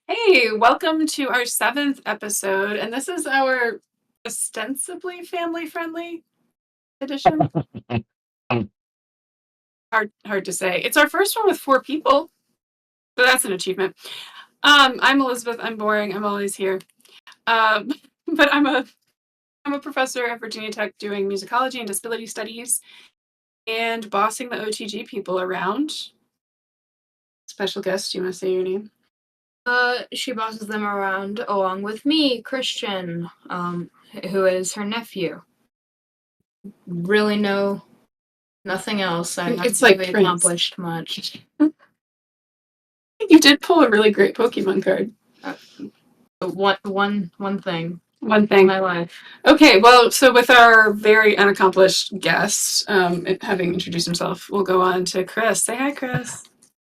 Hey, welcome to our 7th episode, and this is our ostensibly family-friendly edition. Hard to say. It's our first one with 4 people, so that's an achievement. I'm Elizabeth. I'm boring. I'm always here. Um, but I'm a professor at Virginia Tech doing musicology and disability studies and bossing the OTG people around. Special guest, do you want to say your name? She bosses them around along with me, Christian, who is her nephew. Really know nothing else. I haven't It's like really Prince. accomplished much. You did pull a really great Pokemon card. One thing. One thing. In my life. Okay, well, so with our very unaccomplished guest, having introduced himself, we'll go on to Chris. Say hi, Chris.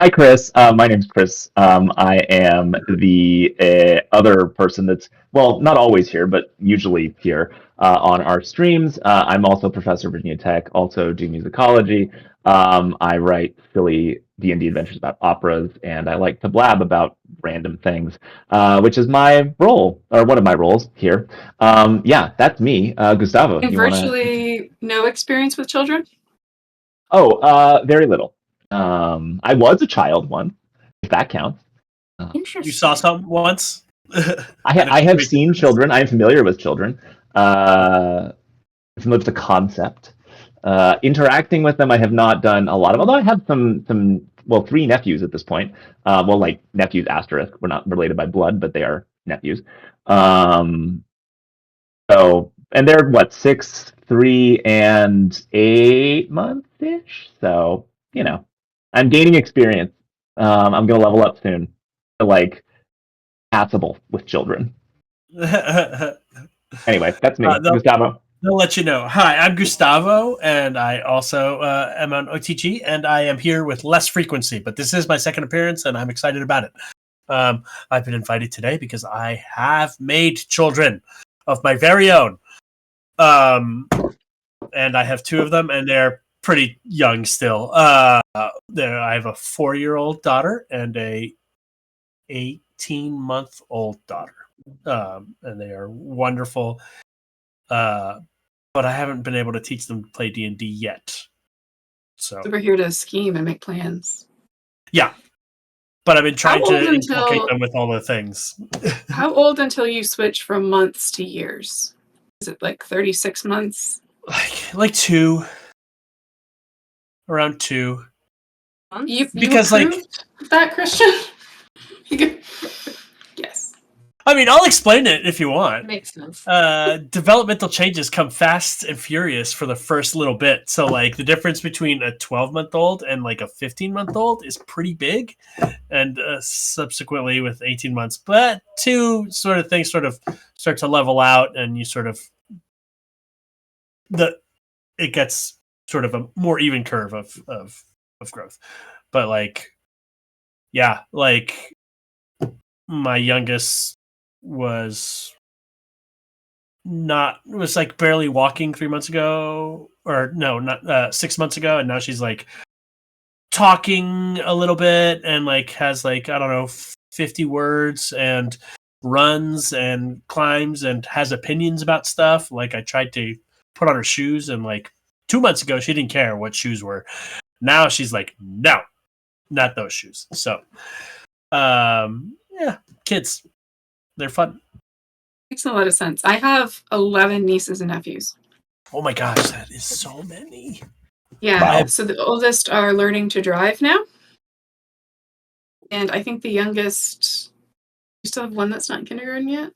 Hi, Chris. My name's Chris. I am the other person that's, well, not always here, but usually here on our streams. I'm also a professor at Virginia Tech, also do musicology. I write silly D&D adventures about operas, and I like to blab about random things, which is my role, or one of my roles here. Yeah, that's me. Gustavo, And virtually no experience with children? Oh, very little. I was a child once, if that counts. Interesting. You saw some once? I have seen children. I am familiar with children. Familiar with the concept. Interacting with them, I have not done a lot of. Although I have some 3 nephews at this point. Well, like nephews asterisk. We're not related by blood, but they are nephews. So, and they're what, 6, 3, and 8 months ish. So, I'm gaining experience. I'm gonna level up soon to like passable with children. Anyway, that's me, Gustavo. They'll let you know. Hi, I'm Gustavo, and I also am on OTG, and I am here with less frequency, but this is my second appearance, and I'm excited about it. I've been invited today because I have made children of my very own. And I have 2 of them, and they're pretty young still. I have a 4-year-old daughter and a 18-month-old daughter. And they are wonderful. But I haven't been able to teach them to play D&D yet. So we're here to scheme and make plans. Yeah. But I've been trying to inculcate them with all the things. How old until you switch from months to years? Is it like 36 months? Like 2. Around 2. You because that, Christian? Yes. I mean, I'll explain it if you want. Makes sense. Developmental changes come fast and furious for the first little bit. So, like, the difference between a 12-month-old and, like, a 15-month-old is pretty big. And subsequently with 18 months. But 2 sort of things sort of start to level out, and you sort of... It gets sort of a more even curve of growth. But, like, yeah, like, my youngest was like barely walking 3 months ago, or no, not 6 months ago, and now she's like talking a little bit and like has like, I don't know, 50 words and runs and climbs and has opinions about stuff. Like, I tried to put on her shoes, and like 2 months ago she didn't care what shoes were. Now she's like, no, not those shoes. So yeah, kids, they're fun. Makes a lot of sense. I have 11 nieces and nephews. Oh my gosh, that is so many. Yeah, Wow. So the oldest are learning to drive now. And I think the youngest, you still have one that's not in kindergarten yet?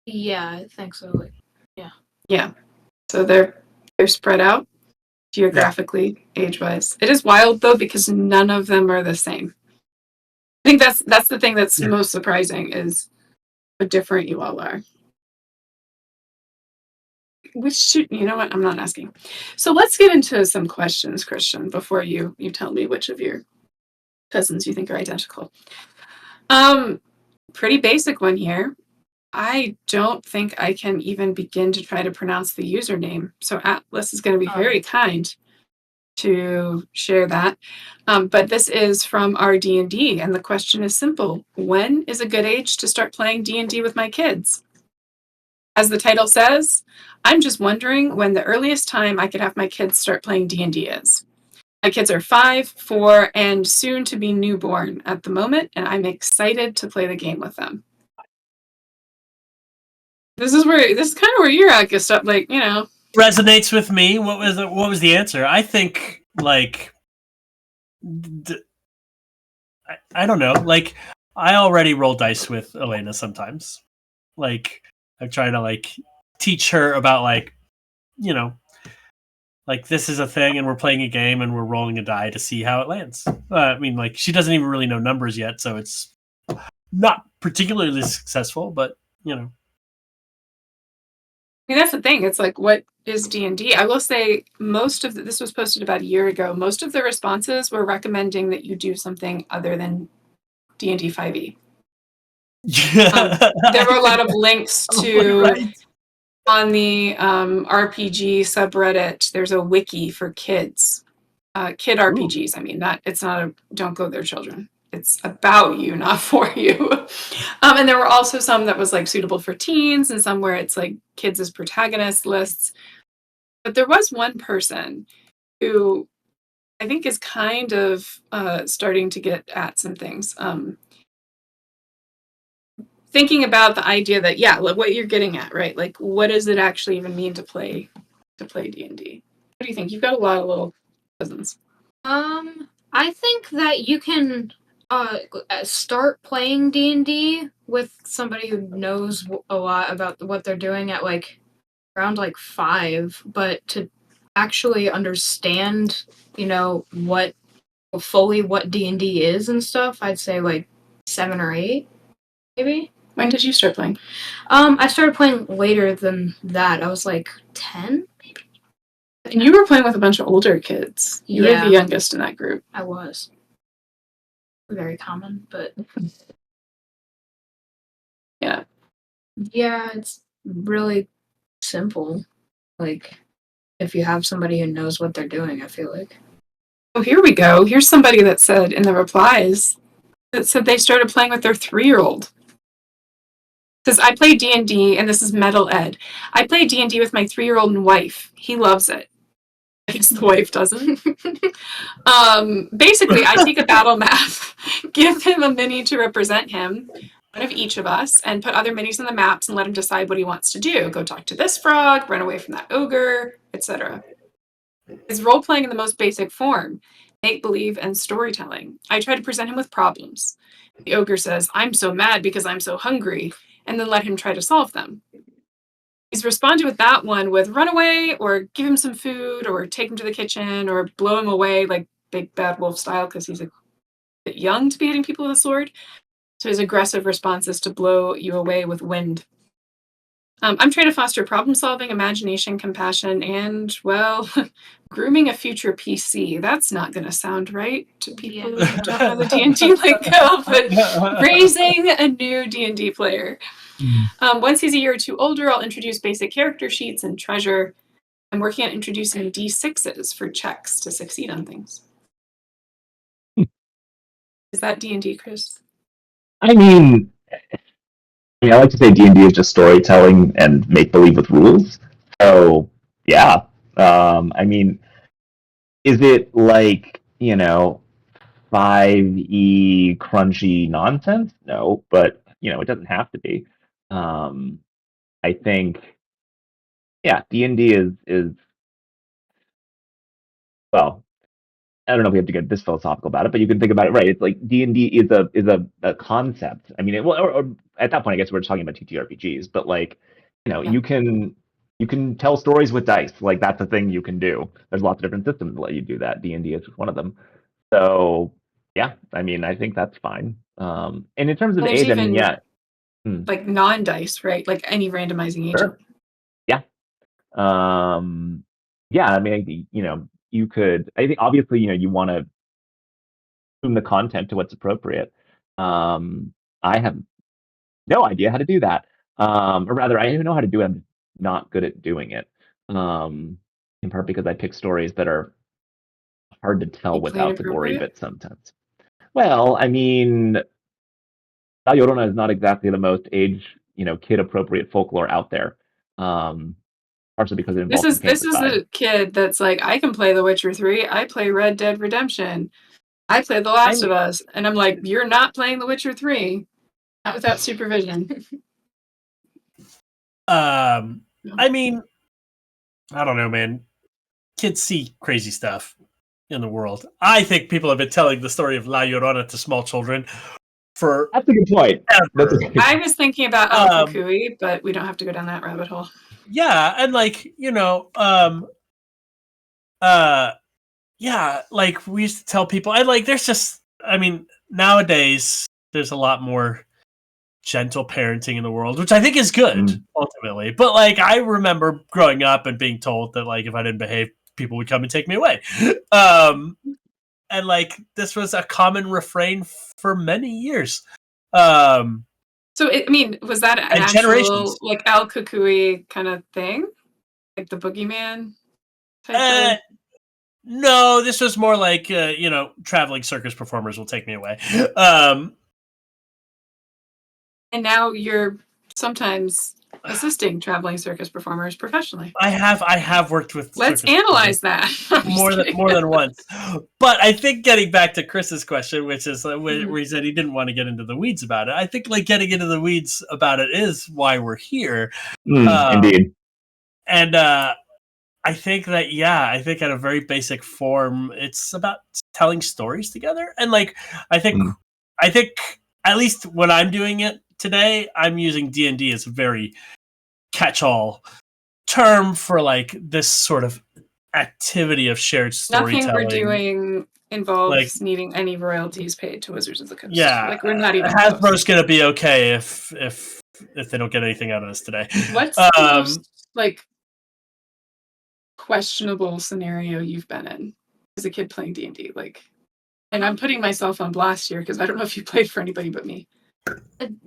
Yeah, I think so. Yeah. So they're spread out geographically, age-wise. It is wild, though, because none of them are the same. I think that's the thing that's most surprising, is how different you all are. You know what? I'm not asking. So let's get into some questions, Christian, before you tell me which of your cousins you think are identical. Pretty basic one here. I don't think I can even begin to try to pronounce the username. So Atlas is going to be very kind to share that. But this is from our D&D, and the question is simple. When is a good age to start playing D&D with my kids? As the title says, I'm just wondering when the earliest time I could have my kids start playing D&D is. My kids are 5, 4, and soon to be newborn at the moment, and I'm excited to play the game with them. This is kind of where you're at, Gustav. Like, you know, Resonates with me. What was the answer? I think like I don't know. Like I already roll dice with Elena sometimes. Like I'm trying to like teach her about like, you know, like this is a thing and we're playing a game and we're rolling a die to see how it lands. I mean, like she doesn't even really know numbers yet, so it's not particularly successful, but you know. I mean, that's the thing. It's like, what is D&D? I will say this was posted about a year ago. Most of the responses were recommending that you do something other than D&D 5e. Yeah. There were a lot of links to right. on the RPG subreddit. There's a wiki for kids, kid RPGs. I mean, don't go there, children. It's about you, not for you. And there were also some that was like suitable for teens, and some where it's like kids as protagonists lists. But there was one person who I think is kind of starting to get at some things. Thinking about the idea that, yeah, like what you're getting at, right? Like, what does it actually even mean to play D&D? What do you think? You've got a lot of little cousins. I think that you can start playing D&D with somebody who knows a lot about what they're doing at like around like 5, but to actually understand, you know, what D&D is and stuff, I'd say like 7 or 8, maybe. When did you start playing? I started playing later than that. I was like 10, maybe. And you were playing with a bunch of older kids. You were Yeah. the youngest in that group. I was. Very common, but Yeah. yeah, it's really simple. Like, if you have somebody who knows what they're doing, I feel like. Oh, here we go. Here's somebody that said in the replies that said they started playing with their 3-year-old. Says, I play D&D, and this is Metal Ed. I play D&D with my 3-year-old and wife. He loves it. I guess the wife doesn't. Basically, I take a battle map, give him a mini to represent him, one of each of us, and put other minis on the maps and let him decide what he wants to do. Go talk to this frog, run away from that ogre, etc. Is role-playing in the most basic form, make-believe and storytelling. I try to present him with problems. The ogre says, I'm so mad because I'm so hungry, and then let him try to solve them. He's responded with that one with run away, or give him some food, or take him to the kitchen, or blow him away like Big Bad Wolf style, because he's a bit young to be hitting people with a sword. So his aggressive response is to blow you away with wind. I'm trying to foster problem solving, imagination, compassion, and, well, grooming a future PC. That's not going to sound right to people who don't know the D&D lingo, but raising a new D&D player. Once he's a year or two older, I'll introduce basic character sheets and treasure. I'm working on introducing D6s for checks to succeed on things. Is that D&D, Chris? I mean, I like to say D&D is just storytelling and make believe with rules. So yeah, I mean, is it like 5e crunchy nonsense? No, but it doesn't have to be. I think, yeah, D&D is well. I don't know if we have to get this philosophical about it, but you can think about it, right? It's like D&D is a concept. I mean, or at that point, I guess we're talking about TTRPGs, but like, you can tell stories with dice. Like that's a thing you can do. There's lots of different systems that let you do that. D&D is one of them. So yeah, I mean, I think that's fine. And in terms of There's age, I mean, even yeah, like non-dice, right? Like any randomizing agent. sure. Yeah. Yeah, I mean, you could. I think obviously, you want to tune the content to what's appropriate. I have no idea how to do that. Or rather, I even know how to do it. I'm not good at doing it. In part because I pick stories that are hard to tell You played without the gory appropriate? bit sometimes. Well, I mean, La Llorona is not exactly the most kid appropriate folklore out there. Partially because it involves some This is paintercide. a kid that's like, I can play The Witcher 3, I play Red Dead Redemption, I play The Last of Us, and I'm like, you're not playing The Witcher 3, not without supervision. I mean, I don't know, man. Kids see crazy stuff in the world. I think people have been telling the story of La Llorona to small children for That's a good point. That's a ever. good I was thinking about El Cucuy, but we don't have to go down that rabbit hole. Yeah, and like, yeah, like we used to tell people, and like there's just, I mean, nowadays there's a lot more gentle parenting in the world, which I think is good ultimately. But like I remember growing up and being told that like if I didn't behave, people would come and take me away. And like this was a common refrain for many years. So, I mean, was that an actual, generations. like, El Cucuy kind of thing? Like the boogeyman type of... No, this was more like, traveling circus performers will take me away. And now you're sometimes assisting traveling circus performers professionally. I have worked with. Let's analyze that. more than once. But I think getting back to Chris's question, which is where he said he didn't want to get into the weeds about it. I think like getting into the weeds about it is why we're here. Indeed. And I think that I think at a very basic form, it's about telling stories together. And like I think at least when I'm doing it today, I'm using D&D as a very catch-all term for like this sort of activity of shared storytelling. Nothing we're doing involves needing any royalties paid to Wizards of the Coast. Yeah, like we're not even Hasbro's gonna be okay if they don't get anything out of this today. What's the most like questionable scenario you've been in as a kid playing D&D? Like, and I'm putting myself on blast here because I don't know if you played for anybody but me.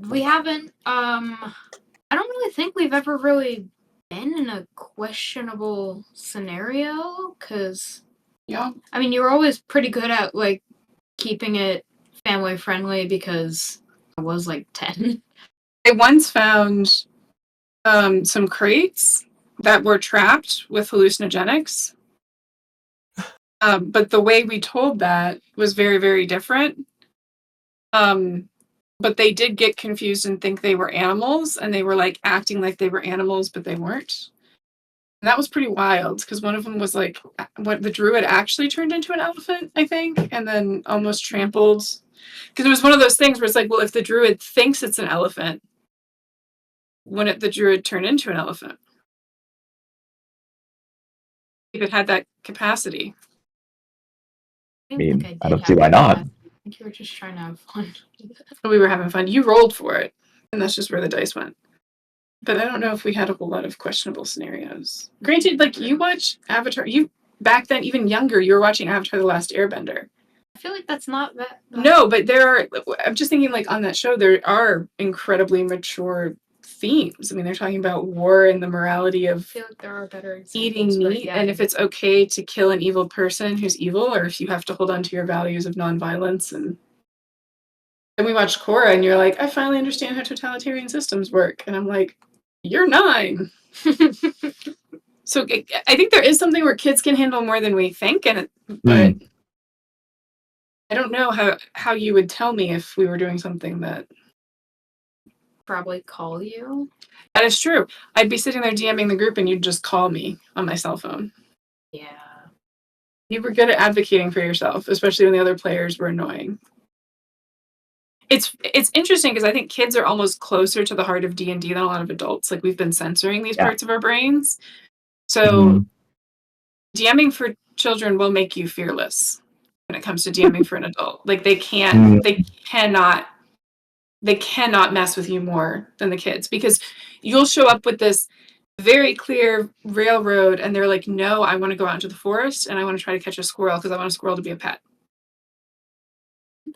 We haven't. I don't really think we've ever really been in a questionable scenario because, I mean, you were always pretty good at like keeping it family friendly because I was like 10. I once found some crates that were trapped with hallucinogenics. But the way we told that was very, very different. But they did get confused and think they were animals, and they were like acting like they were animals, but they weren't. And that was pretty wild because one of them was like, what the druid actually turned into an elephant, I think, and then almost trampled. Because it was one of those things where it's like, well, if the druid thinks it's an elephant, wouldn't the druid turn into an elephant? If it had that capacity. I mean, I don't see why not. I think you were just trying to have fun. We were having fun. You rolled for it, and that's just where the dice went. But I don't know if we had a whole lot of questionable scenarios. Granted, like you watch Avatar, you back then even younger, you were watching Avatar: The Last Airbender. I feel like that's not that. No, but there are. I'm just thinking, like on that show, there are incredibly mature themes. I mean, they're talking about war and the morality of I feel like there are better eating meat, and if it's okay to kill an evil person who's evil, or if you have to hold on to your values of nonviolence. And we watched Korra, and you're like, I finally understand how totalitarian systems work, and I'm like, you're 9. So I think there is something where kids can handle more than we think, but I don't know how you would tell me if we were doing something that... Probably call you. That is true. I'd be sitting there DMing the group and you'd just call me on my cell phone. Yeah. You were good at advocating for yourself, especially when the other players were annoying. It's interesting because I think kids are almost closer to the heart of D&D than a lot of adults. Like, we've been censoring these parts of our brains. So DMing for children will make you fearless when it comes to DMing for an adult. Like, they cannot mess with you more than the kids, because you'll show up with this very clear railroad and they're like, no, I want to go out into the forest and I want to try to catch a squirrel because I want a squirrel to be a pet.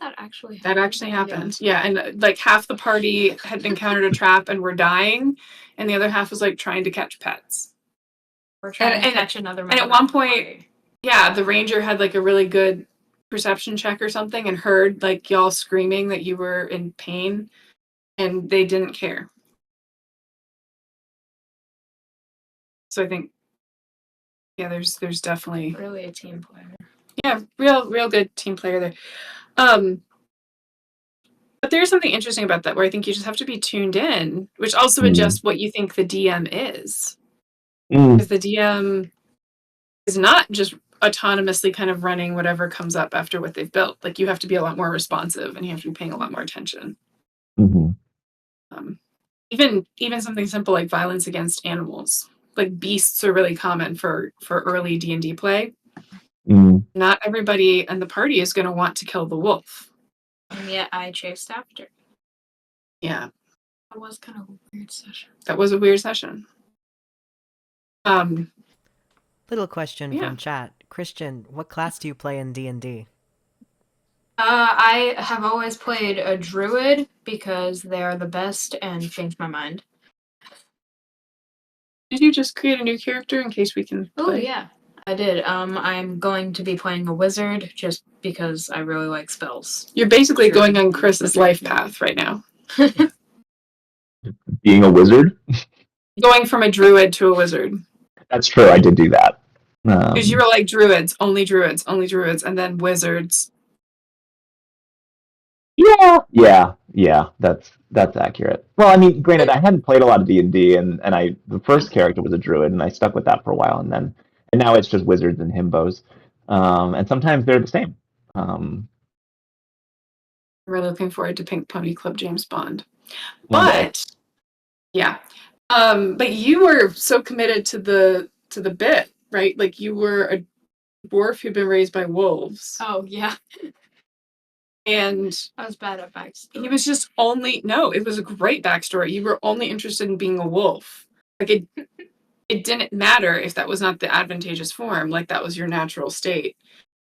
That actually happened. Yeah. And like half the party had encountered a trap and were dying, and the other half was like trying to catch pets. We're trying to catch another. And at one point, Yeah, the ranger had like a really good perception check or something and heard like y'all screaming that you were in pain, and they didn't care. So I think, yeah, there's definitely Really a team player. yeah, real good team player there. But there's something interesting about that where I think you just have to be tuned in, which also adjusts what you think the DM is. Because the DM is not just autonomously kind of running whatever comes up after what they've built. Like you have to be a lot more responsive and you have to be paying a lot more attention. Even something simple like violence against animals. Like beasts are really common for early D&D play. Not everybody in the party is going to want to kill the wolf. And yet I chased after. Yeah. That was kind of a weird session. That was a weird session. Little question Yeah. from chat. Christian, what class do you play in D&D? I have always played a druid because they are the best and changed my mind. Did you just create a new character in case we can play? Oh yeah, I did. I'm going to be playing a wizard just because I really like spells. You're basically Sure. going on Chris's life path right now. Being a wizard? Going from a druid to a wizard. That's true. I did do that. Because you were like druids, only druids, and then wizards. Yeah. That's accurate. Well, I mean, granted, I hadn't played a lot of D&D, and the first character was a druid, and I stuck with that for a while, and now it's just wizards and himbos, and sometimes they're the same. I'm really looking forward to Pink Pony Club James Bond. One day. But yeah, but you were so committed to the bit, right? Like you were a dwarf who'd been raised by wolves. Oh yeah, and I was bad at backstory. he was just it was a great backstory. You were only interested in being a wolf. Like it didn't matter if that was not the advantageous form, like that was your natural state.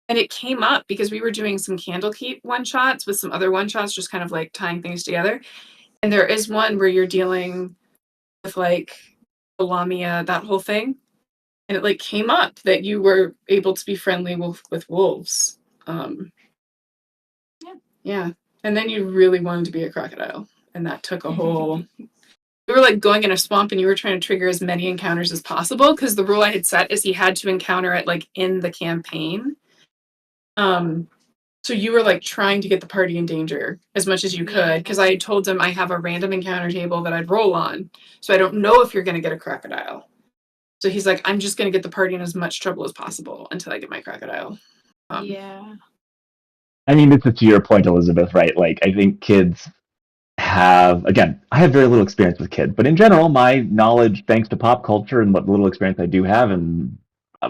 And it came up because we were doing some Candlekeep one-shots with some other one-shots, just kind of like tying things together. And there is one where you're dealing with like the Lamia, that whole thing. And it like came up that you were able to be friendly with wolves. Yeah. And then you really wanted to be a crocodile. And that took a whole... We were like going in a swamp and you were trying to trigger as many encounters as possible because the rule I had set is he had to encounter it like in the campaign. So you were like trying to get the party in danger as much as you could because I had told him I have a random encounter table that I'd roll on. So I don't know if you're going to get a crocodile. So he's like, I'm just going to get the party in as much trouble as possible until I get my crocodile. Yeah. I mean, this is to your point, Elizabeth, right? Like, I think kids have, again, I have very little experience with kids, but in general, my knowledge, thanks to pop culture and what little experience I do have and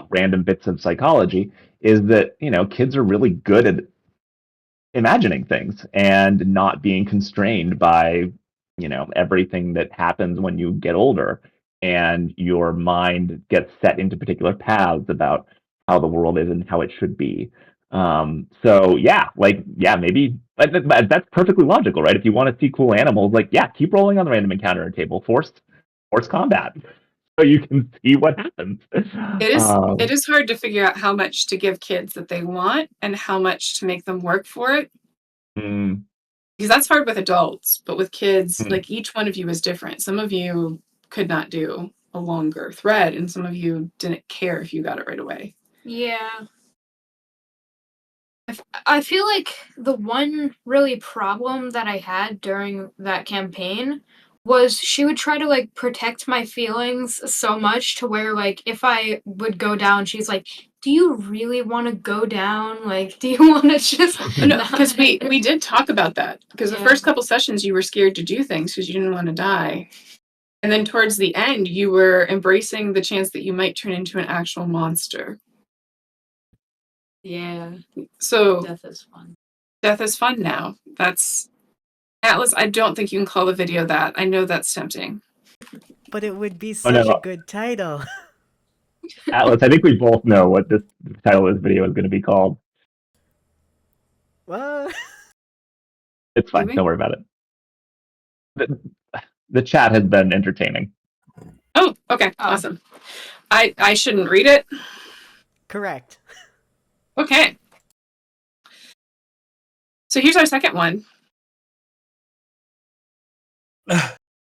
random bits of psychology, is that, kids are really good at imagining things and not being constrained by, everything that happens when you get older and your mind gets set into particular paths about how the world is and how it should be. Maybe that's perfectly logical, right? If you want to see cool animals, keep rolling on the random encounter table, forced combat, so you can see what happens. It is hard to figure out how much to give kids that they want and how much to make them work for it. Because that's hard with adults, but with kids, like each one of you is different. Some of you could not do a longer thread, and some of you didn't care if you got it right away. Yeah. I feel like the one really problem that I had during that campaign was she would try to like protect my feelings so much to where like if I would go down, she's like, do you really want to go down? Like, do you want to just... No, because we did talk about that. Because the first couple sessions you were scared to do things because you didn't want to die. And then towards the end, you were embracing the chance that you might turn into an actual monster. Yeah. So Death is fun. Death is fun now. That's... Atlas, I don't think you can call the video that. I know that's tempting. But it would be such a good title. Atlas, I think we both know what this title of this video is going to be called. What? It's fine. Don't worry about it. The chat has been entertaining. Oh, okay. Awesome. I shouldn't read it? Correct. Okay. So here's our second one.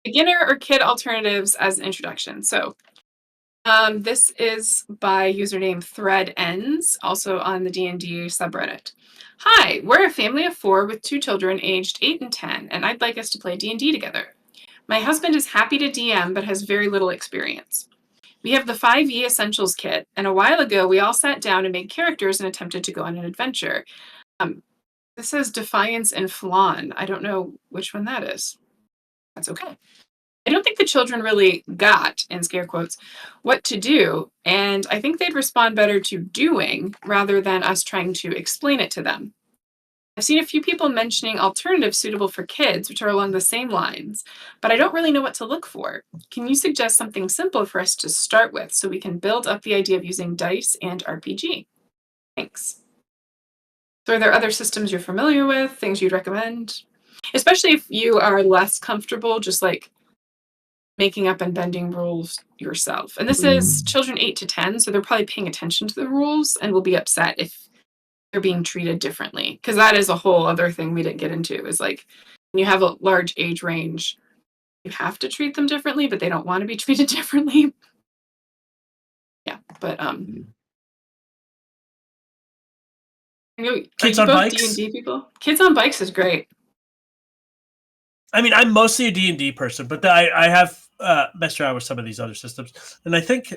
Beginner or kid alternatives as an introduction. So this is by username ThreadEns, also on the D&D subreddit. Hi, we're a family of 4 with 2 children aged 8 and 10, and I'd like us to play D&D together. My husband is happy to DM, but has very little experience. We have the 5e Essentials kit, and a while ago we all sat down and made characters and attempted to go on an adventure. This says Defiance and Flan. I don't know which one that is. That's okay. I don't think the children really got, in scare quotes, what to do, and I think they'd respond better to doing rather than us trying to explain it to them. I've seen a few people mentioning alternatives suitable for kids, which are along the same lines, but I don't really know what to look for. Can you suggest something simple for us to start with so we can build up the idea of using dice and RPG? Thanks. So are there other systems you're familiar with, things you'd recommend? Especially if you are less comfortable just like making up and bending rules yourself. And this is children 8 to 10, so they're probably paying attention to the rules and will be upset if they're being treated differently. Because that is a whole other thing we didn't get into, is like when you have a large age range, you have to treat them differently, but they don't want to be treated differently. Yeah, but Kids on bikes? D&D people? Kids on bikes is great. I mean, I'm mostly a D&D person, but I have messed around with some of these other systems. And I think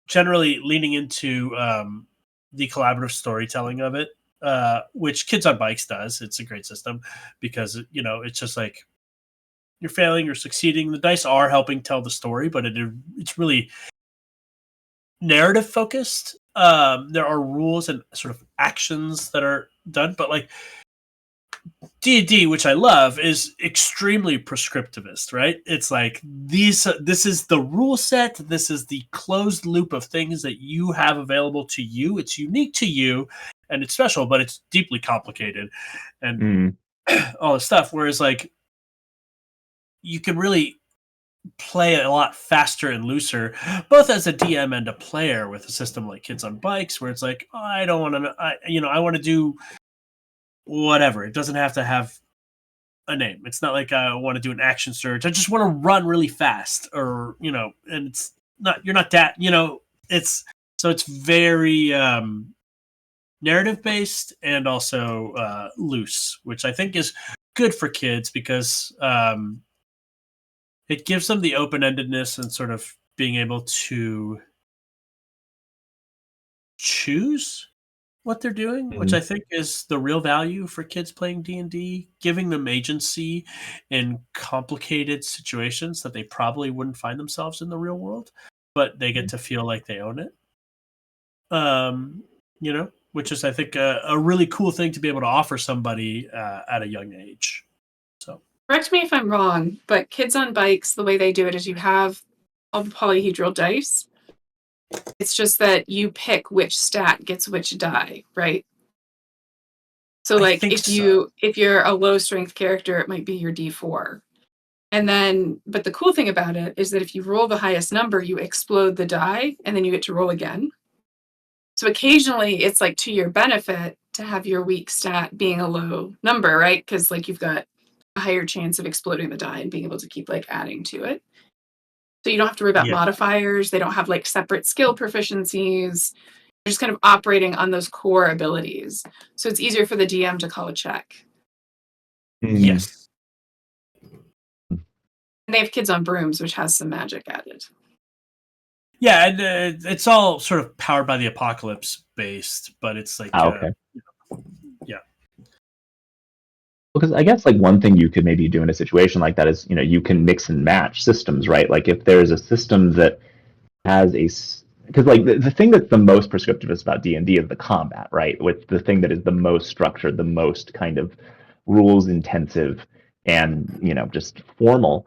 generally leaning into the collaborative storytelling of it, which Kids on Bikes does. It's a great system because, you know, it's just like you're failing, you're succeeding. The dice are helping tell the story, but it's really narrative focused. There are rules and sort of actions that are done, but like D&D, which I love, is extremely prescriptivist, right? It's like this is the rule set, this is the closed loop of things that you have available to you. It's unique to you and it's special, but it's deeply complicated and all this stuff. Whereas like you can really play it a lot faster and looser, both as a DM and a player with a system like Kids on Bikes, where it's like, oh, I don't want to, I want to do whatever. It doesn't have to have a name. It's not like I want to do an action surge. I just want to run really fast, or and it's not. You're not that. It's very narrative based and also loose, which I think is good for kids because it gives them the open endedness and sort of being able to choose what they're doing, which I think is the real value for kids playing D&D, giving them agency in complicated situations that they probably wouldn't find themselves in the real world, but they get to feel like they own it. Which is, I think, a really cool thing to be able to offer somebody at a young age. So, correct me if I'm wrong, but Kids on Bikes, the way they do it is you have all the polyhedral dice. It's just that you pick which stat gets which die, right? So like if you're a low strength character, it might be your D4. And then, but the cool thing about it is that if you roll the highest number, you explode the die and then you get to roll again. So occasionally it's like to your benefit to have your weak stat being a low number, right? Because like you've got a higher chance of exploding the die and being able to keep like adding to it. So you don't have to worry about modifiers. They don't have like separate skill proficiencies. They're just kind of operating on those core abilities. So it's easier for the DM to call a check. Yes. And they have Kids on Brooms, which has some magic added. Yeah, and it's all sort of powered by the apocalypse based, but it's like, okay. Yeah. Because I guess like one thing you could maybe do in a situation like that is, you can mix and match systems, right? Like if there's a system that has because like the thing that's the most prescriptivist about D&D is the combat, right? With the thing that is the most structured, the most kind of rules intensive and, just formal.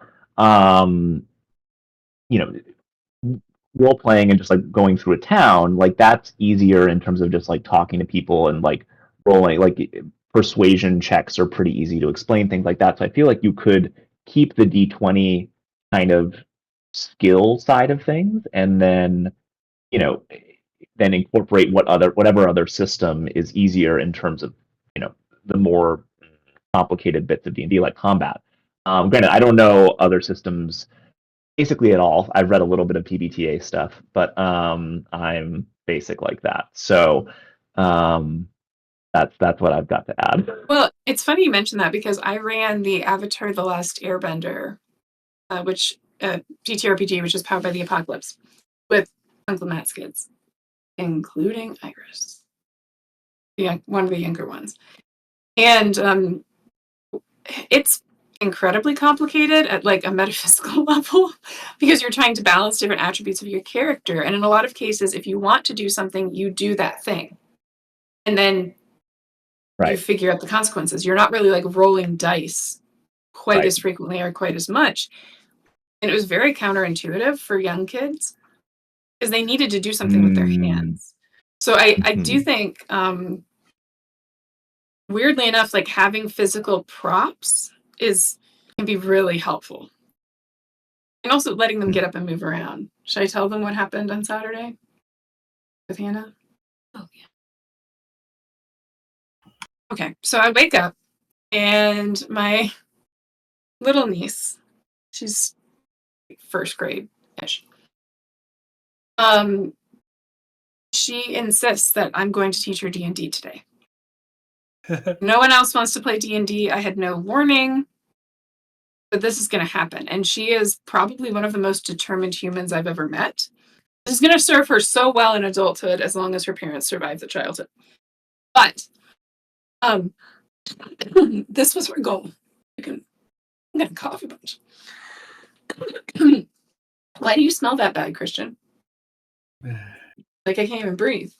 Role playing and just like going through a town, like that's easier in terms of just like talking to people and like rolling, like persuasion checks are pretty easy to explain, things like that. So I feel like you could keep the D20 kind of skill side of things and then, then incorporate whatever other system is easier in terms of, the more complicated bits of D&D, like combat. Granted, I don't know other systems basically at all. I've read a little bit of PBTA stuff, but I'm basic like that. So that's what I've got to add. Well, it's funny you mentioned that because I ran the Avatar: The Last Airbender, which TTRPG, which is powered by the Apocalypse, with Uncle Matt's kids, including Iris, one of the younger ones. And it's incredibly complicated at like a metaphysical level because you're trying to balance different attributes of your character. And in a lot of cases, if you want to do something, you do that thing. And then you figure out the consequences. You're not really like rolling dice quite as frequently or quite as much. And it was very counterintuitive for young kids because they needed to do something with their hands. So I do think, weirdly enough, like having physical props can be really helpful. And also letting them get up and move around. Should I tell them what happened on Saturday with Hannah? Oh, yeah. Okay, so I wake up and my little niece, she's first grade-ish, she insists that I'm going to teach her D&D today. No one else wants to play D&D. I had no warning, but this is going to happen. And she is probably one of the most determined humans I've ever met. This is going to serve her so well in adulthood as long as her parents survive the childhood. But this was her goal. I'm going to cough a bunch. Why do you smell that bad, Christian? Like I can't even breathe.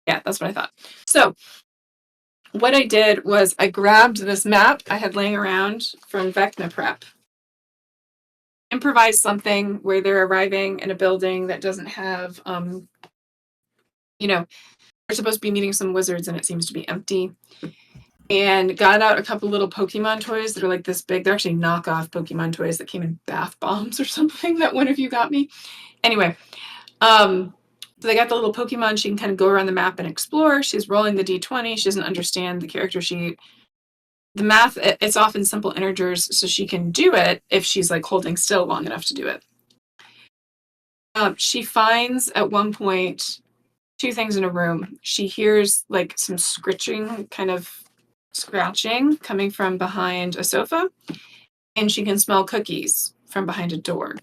Yeah, that's what I thought. So what I did was I grabbed this map I had laying around from Vecna Prep. Improvised something where they're arriving in a building that doesn't have, they're supposed to be meeting some wizards and it seems to be empty. And got out a couple little Pokemon toys that are like this big. They're actually knockoff Pokemon toys that came in bath bombs or something that one of you got me. Anyway, so they got the little Pokemon. She can kind of go around the map and explore. She's rolling the D20. She doesn't understand the character sheet. The math, it's often simple integers, so she can do it if she's like holding still long enough to do it. She finds at one point two things in a room. She hears like some scritching, kind of scratching coming from behind a sofa, and she can smell cookies from behind a door.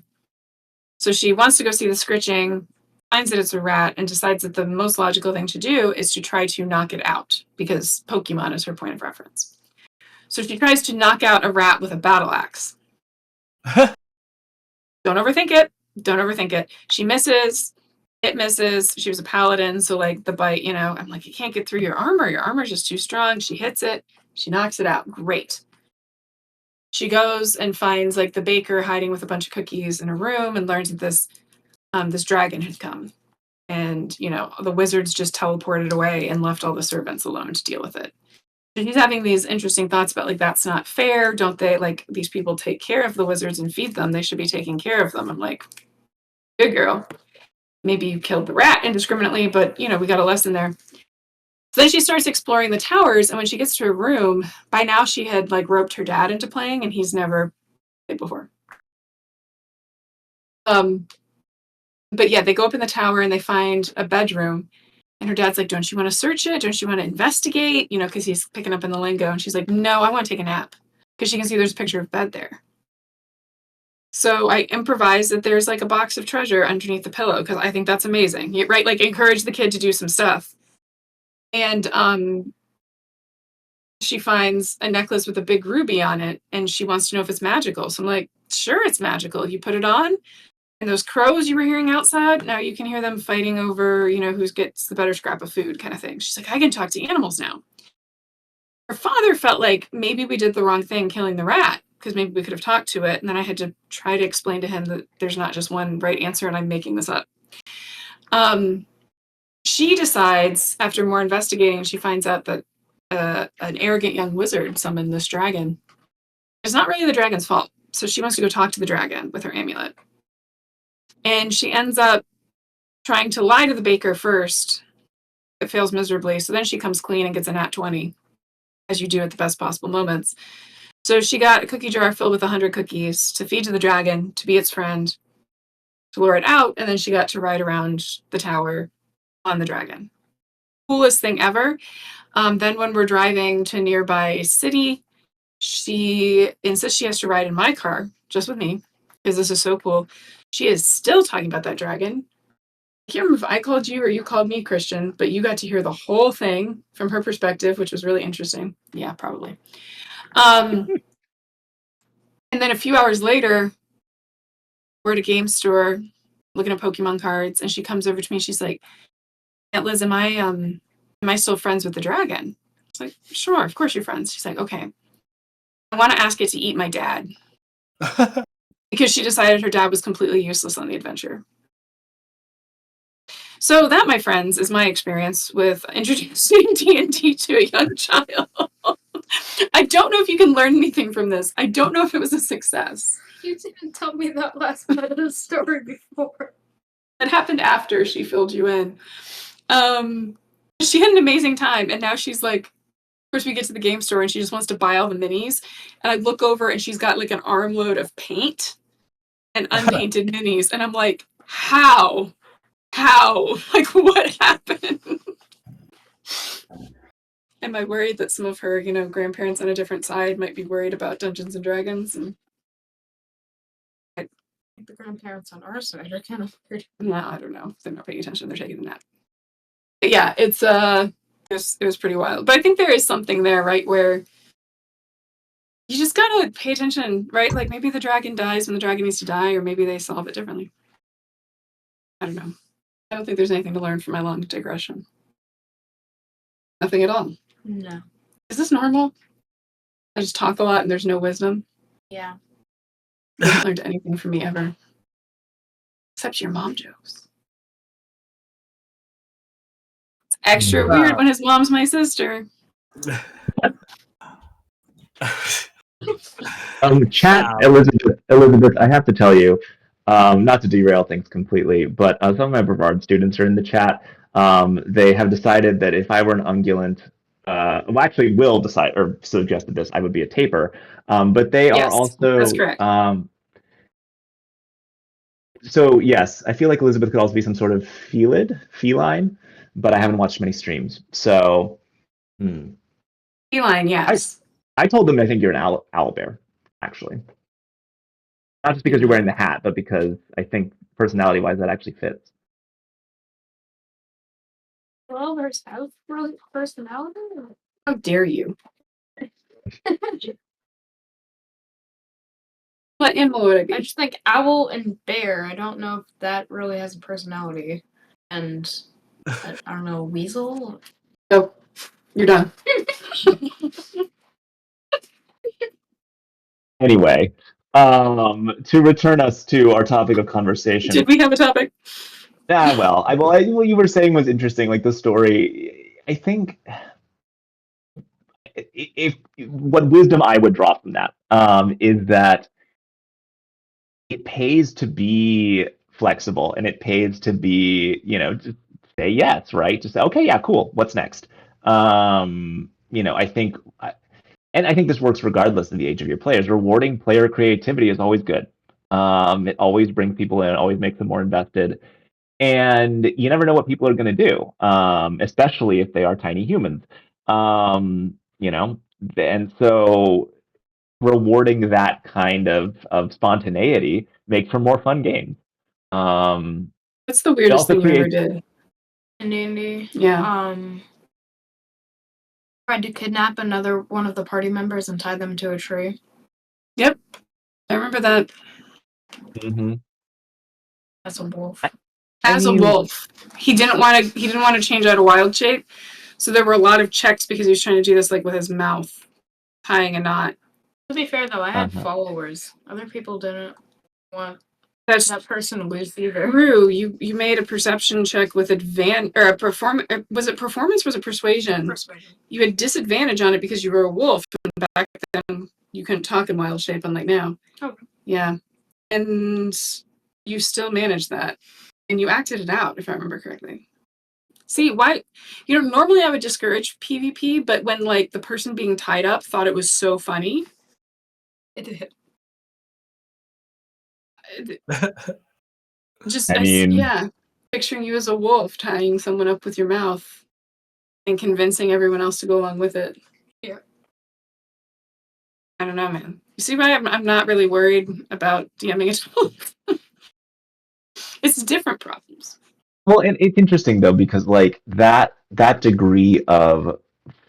So she wants to go see the scritching, finds that it's a rat, and decides that the most logical thing to do is to try to knock it out because Pokemon is her point of reference. So she tries to knock out a rat with a battle axe. Don't overthink it. Don't overthink it. She misses. It misses. She was a paladin, so like the bite, I'm like, you can't get through your armor. Your armor's just too strong. She hits it. She knocks it out. Great. She goes and finds like the baker hiding with a bunch of cookies in a room and learns that this dragon had come. And, the wizards just teleported away and left all the servants alone to deal with it. So she's having these interesting thoughts about like, that's not fair. Don't they, like, these people take care of the wizards and feed them? They should be taking care of them. I'm like, good girl. Maybe you killed the rat indiscriminately, but, we got a lesson there. So then she starts exploring the towers, and when she gets to her room, by now she had like roped her dad into playing, and he's never played before. But yeah, they go up in the tower and they find a bedroom, and her dad's like, don't you want to search it? Don't you want to investigate? Because he's picking up in the lingo, and she's like, no, I want to take a nap, because she can see there's a picture of bed there. So I improvise that there's like a box of treasure underneath the pillow, because I think that's amazing, right? Like encourage the kid to do some stuff. And she finds a necklace with a big ruby on it, and she wants to know if it's magical. So I'm like, sure, it's magical. You put it on, and those crows you were hearing outside, now you can hear them fighting over, who gets the better scrap of food kind of thing. She's like, I can talk to animals now. Her father felt like maybe we did the wrong thing killing the rat, because maybe we could have talked to it. And then I had to try to explain to him that there's not just one right answer, and I'm making this up. She decides, after more investigating, she finds out that an arrogant young wizard summoned this dragon. It's not really the dragon's fault, so she wants to go talk to the dragon with her amulet. And she ends up trying to lie to the baker first. It fails miserably. So then she comes clean and gets a nat 20, as you do at the best possible moments. So she got a cookie jar filled with 100 cookies to feed to the dragon, to be its friend, to lure it out, and then she got to ride around the tower on the dragon. Coolest thing ever. Then when we're driving to a nearby city, she insists she has to ride in my car, just with me, because this is so cool. She is still talking about that dragon. I can't remember if I called you or you called me, Christian, but you got to hear the whole thing from her perspective, which was really interesting. Yeah, probably. And then a few hours later, we're at a game store looking at Pokemon cards, and she comes over to me. She's like, "Aunt Liz, am I still friends with the dragon?" It's like, "Sure, of course you're friends." She's like, "Okay, I want to ask it to eat my dad," because she decided her dad was completely useless on the adventure. So that, my friends, is my experience with introducing D&D to a young child. I don't know if you can learn anything from this. I don't know if it was a success. You didn't tell me that last part of the story before. It happened after she filled you in. She had an amazing time, and now she's like, of course we get to the game store and she just wants to buy all the minis, and I look over and she's got like an armload of paint and unpainted minis, and I'm like, how? Like, what happened? Am I worried that some of her, grandparents on a different side might be worried about Dungeons and Dragons? And The grandparents on our side are kind of weird. no, I don't know. They're not paying attention. They're taking a nap. But yeah, it was pretty wild. But I think there is something there, right, where you just gotta pay attention, right? Like maybe the dragon dies when the dragon needs to die, or maybe they solve it differently. I don't know. I don't think there's anything to learn from my long digression. Nothing at all. No. Is this normal? I just talk a lot and there's no wisdom. Yeah. You haven't learned anything from me ever. Except your mom jokes. It's extra weird when his mom's my sister. Chat, Wow. Elizabeth, I have to tell you, not to derail things completely, but some of my Brevard students are in the chat. They have decided that if I were an unguent, well, actually, Will decide or suggested this, I would be a taper. But they are Yes, also. that's correct. So yes, I feel like Elizabeth could also be some sort of feline, but I haven't watched many streams. So, Feline, yes. I told them I think you're an owl bear, actually. Not just because you're wearing the hat, but because I think personality-wise that actually fits. Well, there's personality. How dare you? What animal would I be? I just think owl and bear. I don't know if that really has a personality. And I don't know, weasel. Oh, you're done. Anyway, to return us to our topic of conversation. Did we have a topic? What you were saying was interesting. Like the story, I think, if what wisdom I would draw from that is that it pays to be flexible, and it pays to be, just say yes, right? Just say, okay, yeah, cool. What's next? I think. And I think this works regardless of the age of your players. Rewarding player creativity is always good. It always brings people in, it always makes them more invested. And you never know what people are going to do, especially if they are tiny humans. And so rewarding that kind of spontaneity makes for more fun games. What's the weirdest thing you ever did? In D&D. Yeah. Tried to kidnap another one of the party members and tie them to a tree. Yep. I remember that. Mm-hmm. As a wolf. A wolf. He didn't want to change out of wild shape. So there were a lot of checks because he was trying to do this like with his mouth, tying a knot. To be fair though, I had followers. Other people didn't want that person to lose either. True. You made a perception check with was it performance or was it persuasion? Persuasion. You had disadvantage on it because you were a wolf, and back then you couldn't talk in wild shape, unlike now. Oh. Yeah. And you still managed that. and you acted it out, if I remember correctly. See, why, normally I would discourage PvP, but when like the person being tied up thought it was so funny, it just, I mean, yeah, picturing you as a wolf tying someone up with your mouth and convincing everyone else to go along with it. Yeah. I don't know, man. You see why I'm not really worried about DMing adults? It's different problems. well, and it's interesting though because like that degree of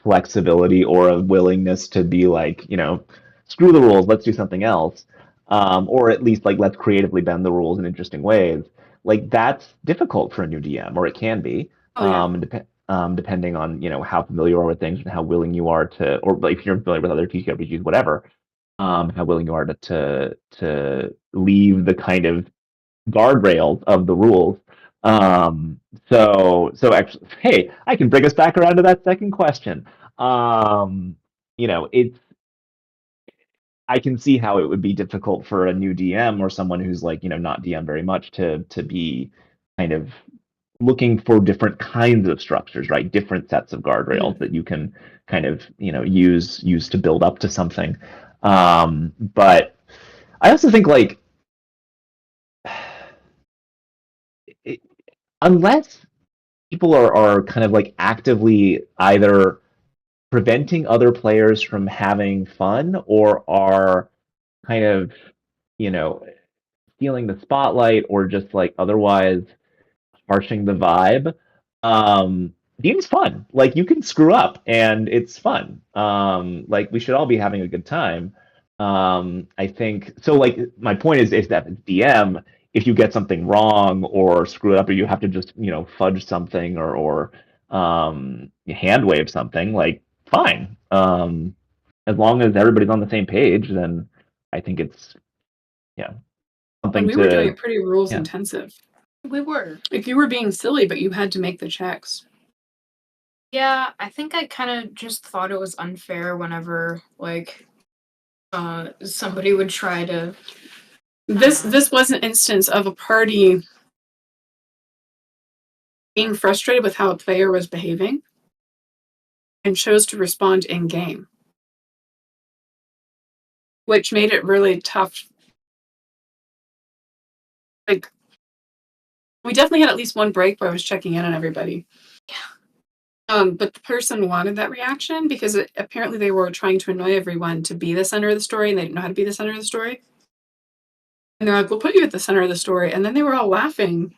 flexibility or a willingness to be like, screw the rules, let's do something else, or at least like let's creatively bend the rules in interesting ways. Like that's difficult for a new DM, or it can be, Oh, yeah. depending on how familiar you are with things and how willing you are to, or like, if you're familiar with other TTRPGs, whatever, how willing you are to leave the kind of guardrails of the rules. So actually, hey, I can bring us back around to that second question. It's I can see how it would be difficult for a new DM or someone who's like, not DM very much to be kind of looking for different kinds of structures, right? Different sets of guardrails that you can kind of, use to build up to something. But I also think like it, unless people are kind of like actively either preventing other players from having fun or are kind of, you know, stealing the spotlight or just like otherwise harshing the vibe. Game's fun. Like you can screw up and it's fun. Like we should all be having a good time. I think so. Like my point is that it's DM. If you get something wrong or screw it up, or you have to just fudge something or hand wave something, like fine. As long as everybody's on the same page, then I think it's And something we were doing to it pretty rules yeah. intensive. We were. Like you were being silly, but you had to make the checks. Yeah, I think I kind of just thought it was unfair whenever, like, somebody would try to... This was an instance of a party being frustrated with how a player was behaving and chose to respond in game, which made it really tough. Like, we definitely had at least one break where I was checking in on everybody. Yeah. But the person wanted that reaction because apparently they were trying to annoy everyone to be the center of the story, and they didn't know how to be the center of the story. And they're like, we'll put you at the center of the story. And then they were all laughing.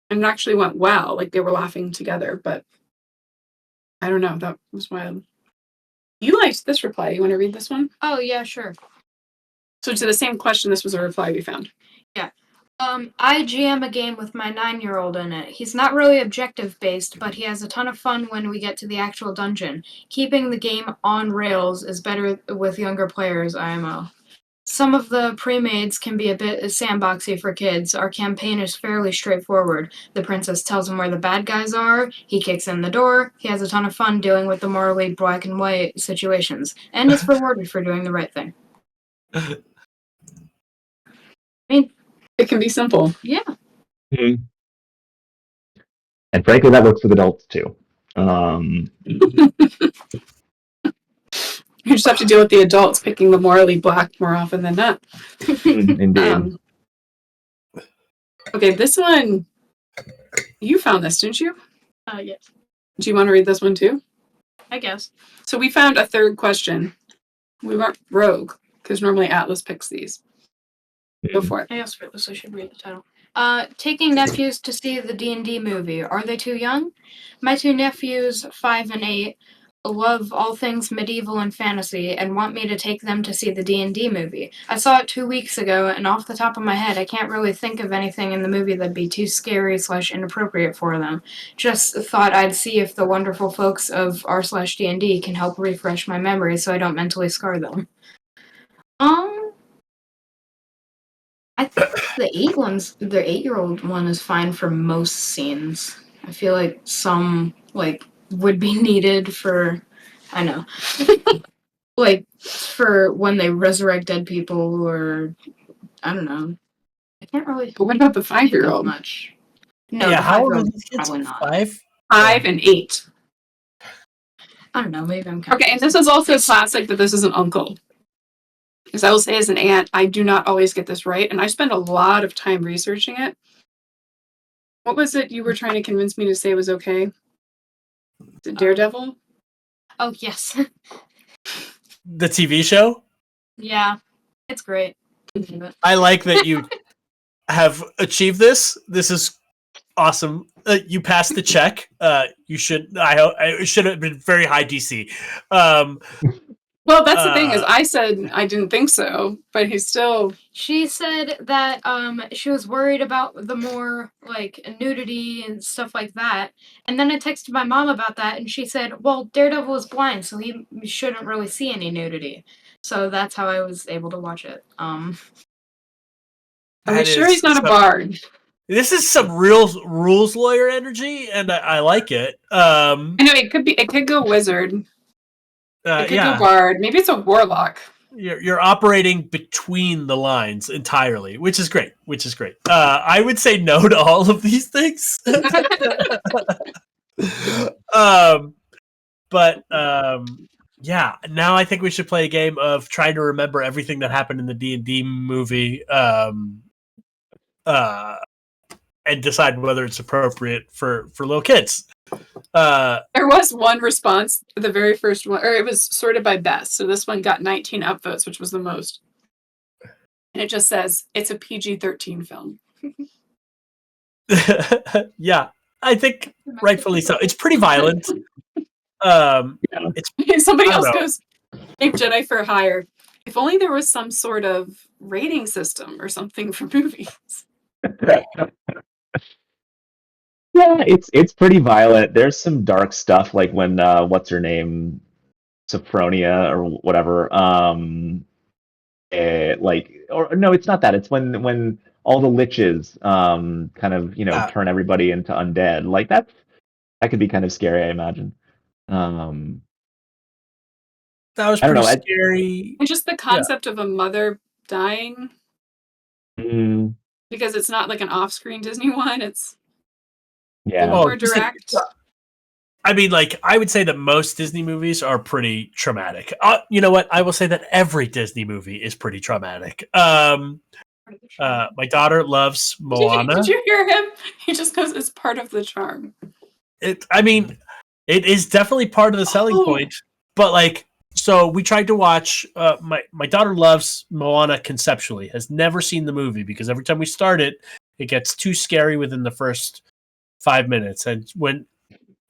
And it actually went well. Like, they were laughing together. But I don't know. That was wild. You liked this reply. You want to read this one? Oh, yeah, sure. So to the same question, this was a reply we found. Yeah. I GM a game with my 9-year-old in it. He's not really objective-based, but he has a ton of fun when we get to the actual dungeon. Keeping the game on rails is better with younger players, IMO. Some of the pre-mades can be a bit sandboxy for kids. Our campaign is fairly straightforward. The princess tells him where the bad guys are, he kicks in the door, he has a ton of fun dealing with the morally black and white situations, and is rewarded for doing the right thing. I mean, it can be simple. Yeah. Mm-hmm. And frankly, that works with adults too. You just have to deal with the adults picking the morally black more often than not. Indeed. Okay, this one, you found this, didn't you? Yes. Do you want to read this one too? I guess. So we found a third question. We weren't rogue, because normally Atlas picks these. Go for it. I asked for this, I should read the title. Taking nephews to see the D&D movie. Are they too young? My 2 nephews, 5 and 8, love all things medieval and fantasy and want me to take them to see the D&D movie. I saw it 2 weeks ago, and off the top of my head, I can't really think of anything in the movie that'd be too scary/inappropriate for them. Just thought I'd see if the wonderful folks of r/D&D can help refresh my memory so I don't mentally scar them. I think the 8-year-old one is fine for most scenes. I feel like some would be needed for, I know, like for when they resurrect dead people, or I don't know. I can't really. But what about the think of 5-year-old? much. No, yeah, the how old are 5-year-old these kids? probably not. 5? 5 and 8. I don't know. Maybe I'm counting. Okay, and this is also classic that this is an uncle. Because I will say, as an aunt, I do not always get this right, and I spend a lot of time researching it. What was it you were trying to convince me to say was okay? Is it Daredevil? Oh yes. The TV show? Yeah, it's great. I like that you have achieved this. This is awesome. You passed the check. You should. It should have been very high DC. Well, that's the thing is, I said I didn't think so, but he's still. She said that she was worried about the more like nudity and stuff like that, and then I texted my mom about that, and she said, "Well, Daredevil is blind, so he shouldn't really see any nudity." So that's how I was able to watch it. Are we sure he's not a bard? This is some real rules lawyer energy, and I like it. I know it could be. It could go wizard. It could go bard. Maybe it's a warlock. You're operating between the lines entirely, which is great. I would say no to all of these things. Yeah. Now I think we should play a game of trying to remember everything that happened in the D&D movie, and decide whether it's appropriate for little kids. There was one response, the very first one, or it was sorted by best. So this one got 19 upvotes, which was the most. And it just says it's a PG-13 film. Yeah, I think rightfully so. It's pretty violent. Somebody else goes, "Ape Jedi for hire." If only there was some sort of rating system or something for movies. Yeah, it's pretty violent. There's some dark stuff, like when what's her name, Sophronia or whatever. Or no, it's not that. It's when all the liches kind of turn everybody into undead. Like that could be kind of scary, I imagine. That was pretty scary. And just the concept of a mother dying, because it's not like an off-screen Disney one. It's more direct. I mean, like, I would say that most Disney movies are pretty traumatic. You know what? I will say that every Disney movie is pretty traumatic. My daughter loves Moana. Did you hear him? He just goes, "It's part of the charm." It is definitely part of the selling point. But, like, so we tried to watch. My daughter loves Moana conceptually, has never seen the movie because every time we start it, it gets too scary within the first 5 minutes. And when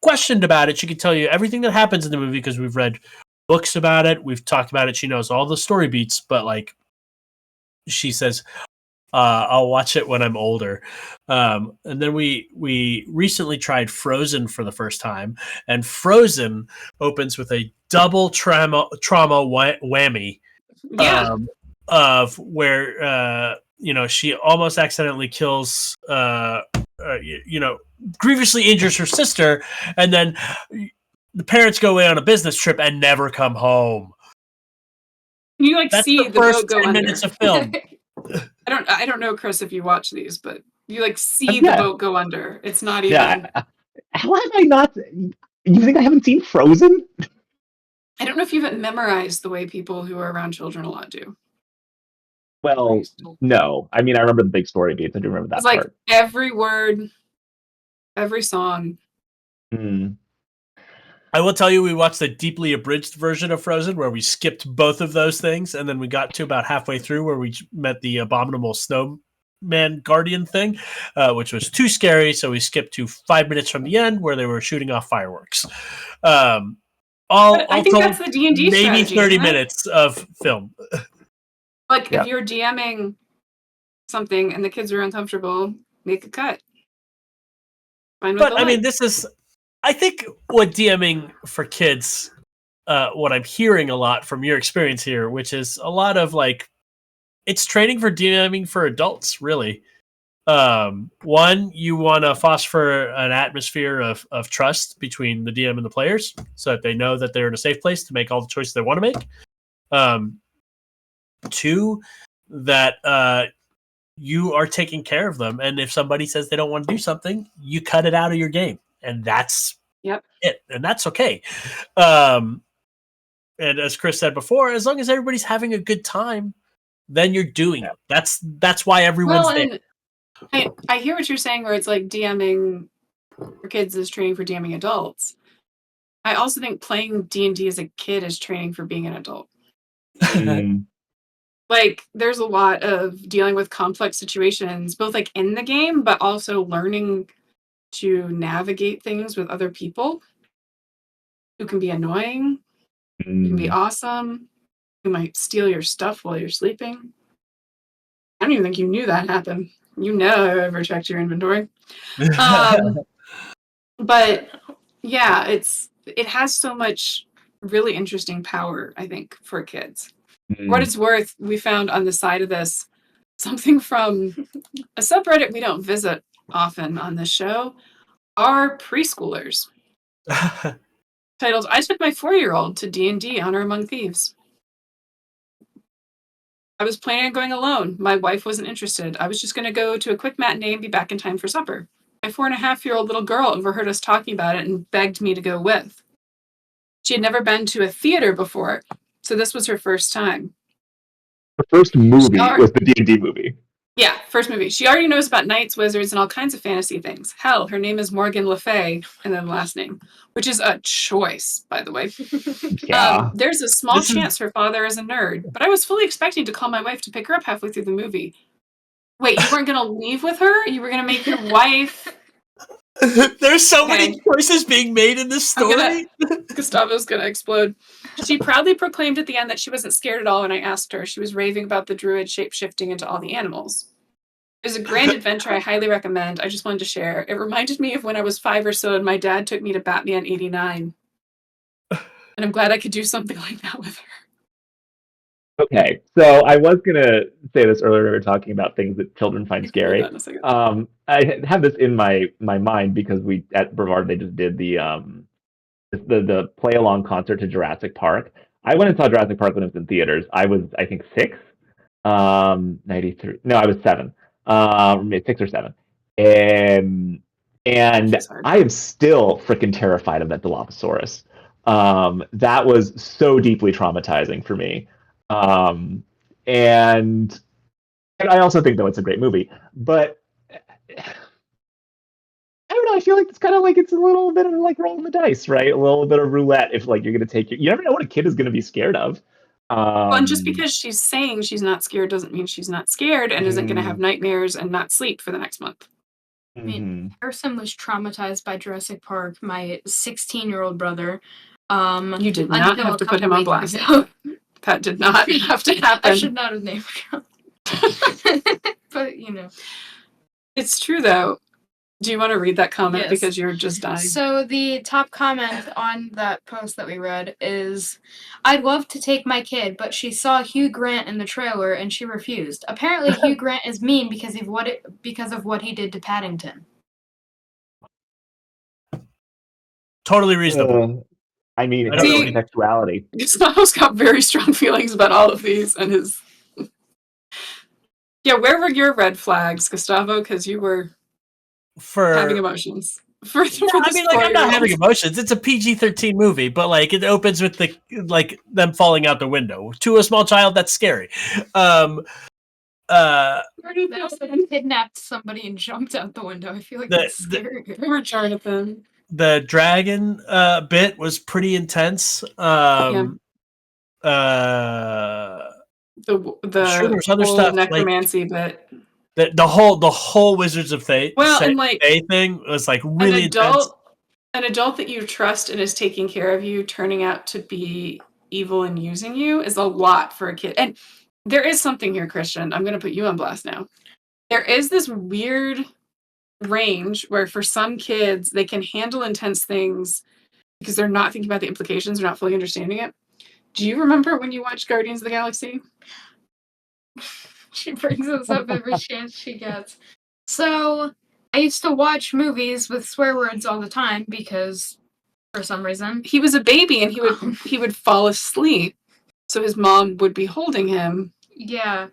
questioned about it, she could tell you everything that happens in the movie because we've read books about it, we've talked about it. She knows all the story beats, but like she says, I'll watch it when I'm older. And then we recently tried Frozen for the first time, and Frozen opens with a double trauma whammy. Yeah. Of where she almost accidentally kills grievously injures her sister, and then the parents go away on a business trip and never come home. You That's see the first boat go 10 under. minutes of film. I don't know, Chris, if you watch these, but you see the boat go under. It's not even. Yeah. How have I not? You think I haven't seen Frozen? I don't know if you've memorized the way people who are around children a lot do. Well, no. I mean, I remember the big story beats. I do remember that It's like part. every word, every song. I will tell you, we watched the deeply abridged version of Frozen where we skipped both of those things, and then we got to about halfway through where we met the abominable snowman guardian thing, which was too scary, so we skipped to 5 minutes from the end where they were shooting off fireworks. I think that's the D&D maybe strategy, 30 minutes of film. Like, if you're DMing something and the kids are uncomfortable, make a cut. But, I mean, I think what DMing for kids, what I'm hearing a lot from your experience here, which is a lot of, like, it's training for DMing for adults, really. One, you want to foster an atmosphere of trust between the DM and the players so that they know that they're in a safe place to make all the choices they want to make. Two, that you are taking care of them. And if somebody says they don't want to do something, you cut it out of your game. And that's it. And that's okay. And as Chris said before, as long as everybody's having a good time, then you're doing it. That's why everyone's there. I hear what you're saying, where it's like DMing for kids is training for DMing adults. I also think playing D&D as a kid is training for being an adult. Like, there's a lot of dealing with complex situations, both like in the game, but also learning to navigate things with other people who can be annoying, who can be awesome, who might steal your stuff while you're sleeping. I don't even think you knew that happened. You never checked your inventory. But yeah, it has so much really interesting power, I think, for kids. For what it's worth, we found on the side of this something from a subreddit we don't visit often on this show, are preschoolers. Titled, I took my 4-year-old to D&D Honor Among Thieves. I was planning on going alone. My wife wasn't interested. I was just going to go to a quick matinee and be back in time for supper. My 4.5-year-old little girl overheard us talking about it and begged me to go with. She had never been to a theater before, so this was her first time. Her first movie was the D&D movie. Yeah, first movie. She already knows about knights, wizards, and all kinds of fantasy things. Hell, her name is Morgan Le Fay, and then last name, which is a choice, by the way. Yeah. There's a small chance her father is a nerd, but I was fully expecting to call my wife to pick her up halfway through the movie. Wait, you weren't going to leave with her? You were going to make your wife... There's so many choices being made in this story. Gustavo's going to explode. She proudly proclaimed at the end that she wasn't scared at all when I asked her. She was raving about the druid shape-shifting into all the animals. It was a grand adventure I highly recommend. I just wanted to share. It reminded me of when I was 5 or so and my dad took me to Batman 89. And I'm glad I could do something like that with her. Okay, so I was going to say this earlier. We were talking about things that children find scary. I have this in my mind because we at Brevard they just did the play along concert to Jurassic Park. I went and saw Jurassic Park when it was in theaters. I was, I think, 6, 93. No, I was 7, 6 or 7, and I am still freaking terrified of that Dilophosaurus. That was so deeply traumatizing for me. And I also think, though, it's a great movie, but I don't know. I feel like it's kind of like it's a little bit of like rolling the dice, right? A little bit of roulette. If like you're going to take you never know what a kid is going to be scared of. And just because she's saying she's not scared doesn't mean she's not scared and isn't going to have nightmares and not sleep for the next month. I mean, Harrison was traumatized by Jurassic Park. My 16-year-old brother. You did not have to put him on blast. That did not have to happen. I should not have named him. But, you know. It's true, though. Do you want to read that comment? Yes. Because you're just dying. So the top comment on that post that we read is, I'd love to take my kid, but she saw Hugh Grant in the trailer and she refused. Apparently Hugh Grant is mean because of what he did to Paddington. Totally reasonable. I mean, contextuality. Gustavo's got very strong feelings about all of these, and his. Yeah, where were your red flags, Gustavo? Because you were having emotions. I mean, like, I'm not having emotions. It's a PG-13 movie, but like it opens with them falling out the window. To a small child, that's scary. Kidnapped somebody and jumped out the window. I feel like that's scary. Poor Jonathan. The dragon bit was pretty intense. The sure, there's other whole stuff necromancy bit. The whole Wizards of Fate and like thing was like really intense. An adult that you trust and is taking care of you turning out to be evil and using you is a lot for a kid. And there is something here, Christian. I'm going to put you on blast now. There is this weird range where for some kids they can handle intense things because they're not thinking about the implications, they're not fully understanding it. Do you remember when you watched Guardians of the Galaxy? She brings this up every chance she gets. So I used to watch movies with swear words all the time because for some reason he was a baby and he would fall asleep, so his mom would be holding him. Yeah.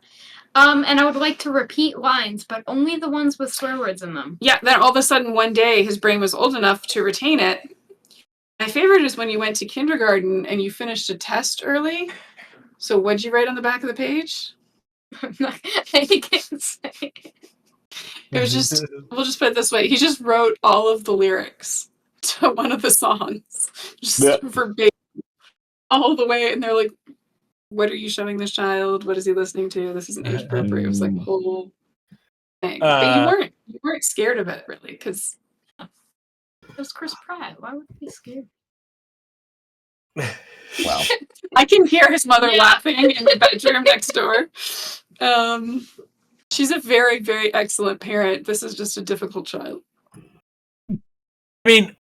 And I would like to repeat lines, but only the ones with swear words in them. Yeah, then all of a sudden one day his brain was old enough to retain it. My favorite is when you went to kindergarten and you finished a test early. So what'd you write on the back of the page? I can't say. It was just, we'll just put it this way. He just wrote all of the lyrics to one of the songs. Just verbatim. All the way. And they're like, what are you showing this child? What is he listening to? This isn't age appropriate. It was like the whole thing. But you weren't scared of it really, because it was Chris Pratt. Why would he be scared? Wow. I can hear his mother laughing in the bedroom next door. She's a very, very excellent parent. This is just a difficult child. I mean,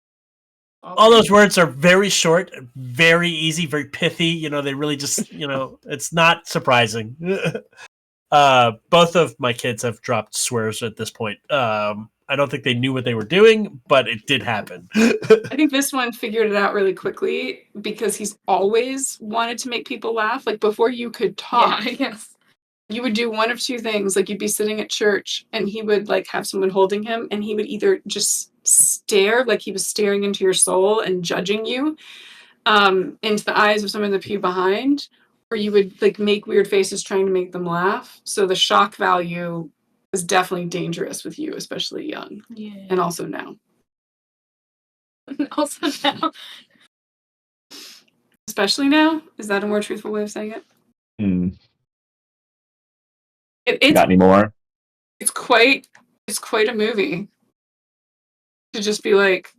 all those words are very short, very easy, very pithy. You know, they really just, you know, it's not surprising. Both of my kids have dropped swears at this point. I don't think they knew what they were doing, but it did happen. I think this one figured it out really quickly because he's always wanted to make people laugh. Like before you could talk, Yeah, I guess. You would do one of two things. Like you'd be sitting at church and he would like have someone holding him and he would either just stare like he was staring into your soul and judging you into the eyes of someone in the pew behind, or you would like make weird faces trying to make them laugh. So the shock value is definitely dangerous with you, especially young. Yeah. And also now. Also now. Especially now? Is that a more truthful way of saying it? Got any more? It's quite a movie. To just be like,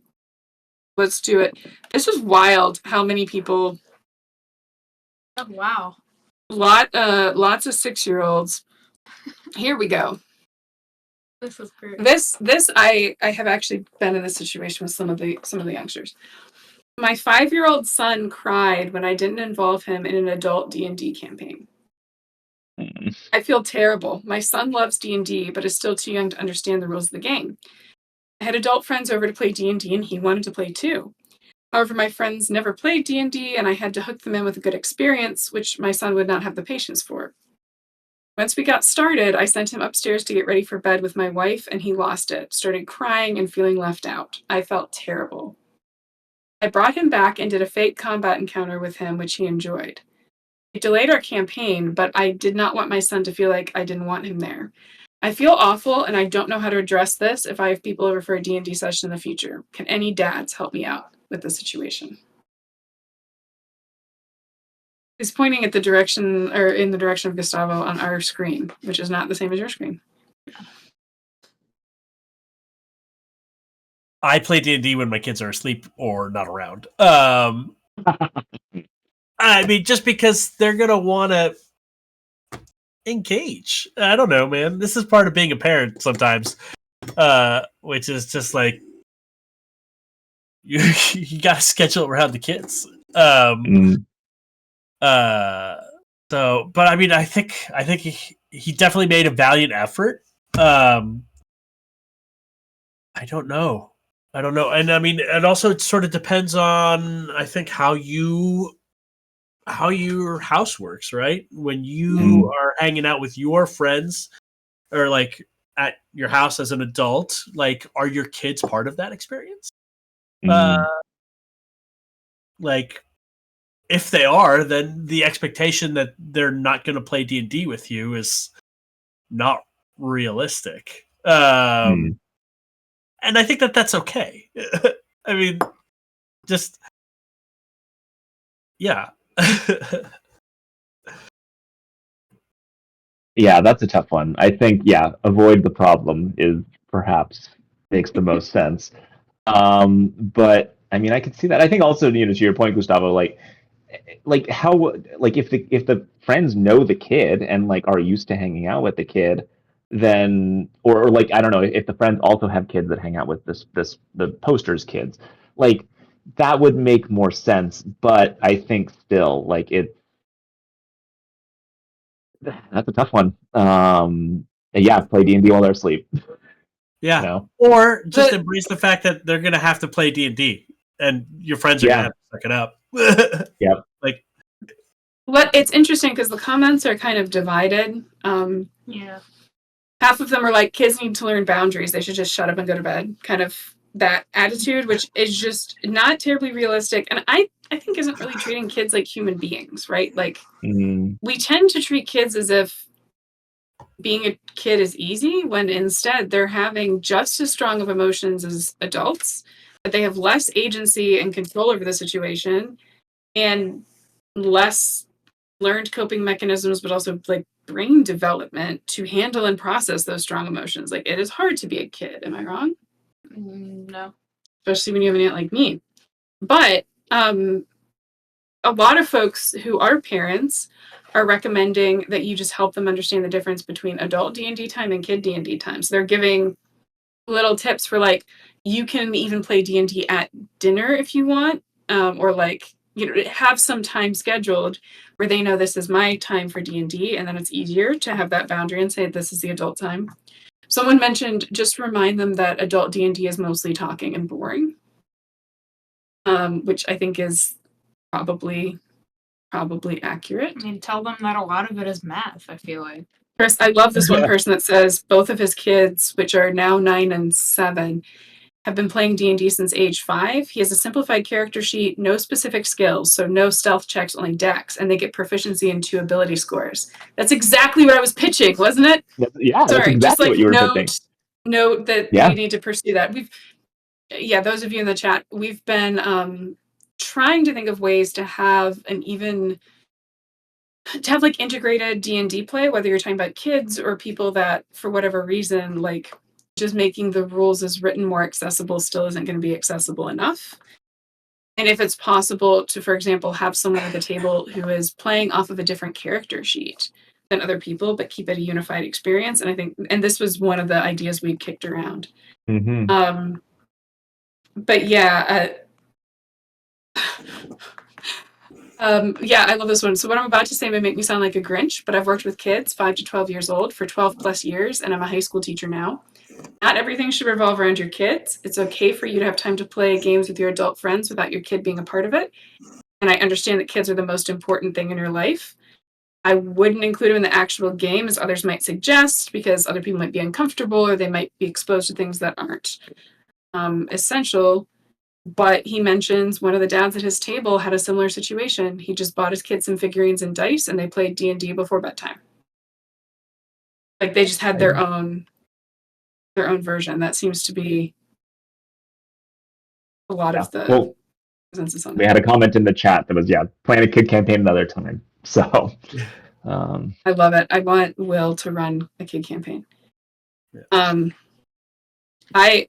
let's do it. This is wild how many people. Oh wow. Lots of 6-year-olds. Here we go. This is great. This I have actually been in this situation with some of the youngsters. My 5-year-old son cried when I didn't involve him in an adult D&D campaign. I feel terrible. My son loves D&D, but is still too young to understand the rules of the game. I had adult friends over to play D&D, and he wanted to play too. However, my friends never played D&D, and I had to hook them in with a good experience, which my son would not have the patience for. Once we got started, I sent him upstairs to get ready for bed with my wife, and he lost it, started crying and feeling left out. I felt terrible. I brought him back and did a fake combat encounter with him, which he enjoyed. It delayed our campaign, but I did not want my son to feel like I didn't want him there. I feel awful, and I don't know how to address this if I have people over for a D&D session in the future. Can any dads help me out with the situation? He's pointing at the direction, or in the direction of Gustavo on our screen, which is not the same as your screen. I play D&D when my kids are asleep or not around. I mean, just because they're going to want to engage. I don't know, man. This is part of being a parent sometimes, which is just like, you got to schedule around the kids. So, but I mean, I think he definitely made a valiant effort. I don't know. And I mean, it also sort of depends on, I think, how your house works, right? When you are hanging out with your friends or like at your house as an adult, like, are your kids part of that experience? Like, if they are, then the expectation that they're not going to play D&D with you is not realistic. And I think that that's okay. I mean, just, yeah. Yeah, that's a tough one. I think, avoid the problem is perhaps makes the most sense. But I mean, I can see that. I think also, to your point, Gustavo, like how, like if the friends know the kid and like are used to hanging out with the kid, then or like I don't know, if the friends also have kids that hang out with the poster's kids, like that would make more sense. But I think still, like that's a tough one. Play D&D while they're asleep. Yeah. You know? Or just embrace the fact that they're going to have to play D&D and your friends are going to have to suck it up. Yep. Like, It's interesting because the comments are kind of divided. Yeah. Half of them are like, kids need to learn boundaries. They should just shut up and go to bed. Kind of that attitude, which is just not terribly realistic. And I think isn't really treating kids like human beings, right? Like, we tend to treat kids as if being a kid is easy, when instead they're having just as strong of emotions as adults, but they have less agency and control over the situation and less learned coping mechanisms, but also like brain development to handle and process those strong emotions. Like, it is hard to be a kid. Am I wrong? No. Especially when you have an aunt like me. But a lot of folks who are parents are recommending that you just help them understand the difference between adult D&D time and kid D&D time. So they're giving little tips for like, you can even play D&D at dinner if you want, or like, have some time scheduled where they know this is my time for D&D, and then it's easier to have that boundary and say this is the adult time. Someone mentioned just remind them that adult D&D is mostly talking and boring, which I think is probably accurate. I mean, tell them that a lot of it is math, I feel like. Chris, I love this one person that says both of his kids, which are now 9 and 7, have been playing D&D since age 5. He has a simplified character sheet, no specific skills, so no stealth checks, only dex, and they get proficiency in 2 ability scores. That's exactly what I was pitching, wasn't it? Yeah, Sorry, that's exactly just like what you were pitching. Note that Yeah. we need to pursue that. Those of you in the chat, we've been trying to think of ways to have like integrated D&D play, whether you're talking about kids or people that for whatever reason, like, just making the rules as written more accessible still isn't going to be accessible enough. And if it's possible to, for example, have someone at the table who is playing off of a different character sheet than other people, but keep it a unified experience. And this was one of the ideas we kicked around. Mm-hmm. But yeah, I love this one. So what I'm about to say may make me sound like a Grinch, but I've worked with kids 5 to 12 years old for 12 plus years, and I'm a high school teacher now. Not everything should revolve around your kids. It's okay for you to have time to play games with your adult friends without your kid being a part of it. And I understand that kids are the most important thing in your life. I wouldn't include them in the actual game, as others might suggest, because other people might be uncomfortable or they might be exposed to things that aren't essential. But he mentions one of the dads at his table had a similar situation. He just bought his kids some figurines and dice, and they played D&D before bedtime. Like, they just had their own version. That seems to be a lot of the consensus on we that. had a comment in the chat that was, plan a kid campaign another time. So, I love it. I want Will to run a kid campaign. Yeah. I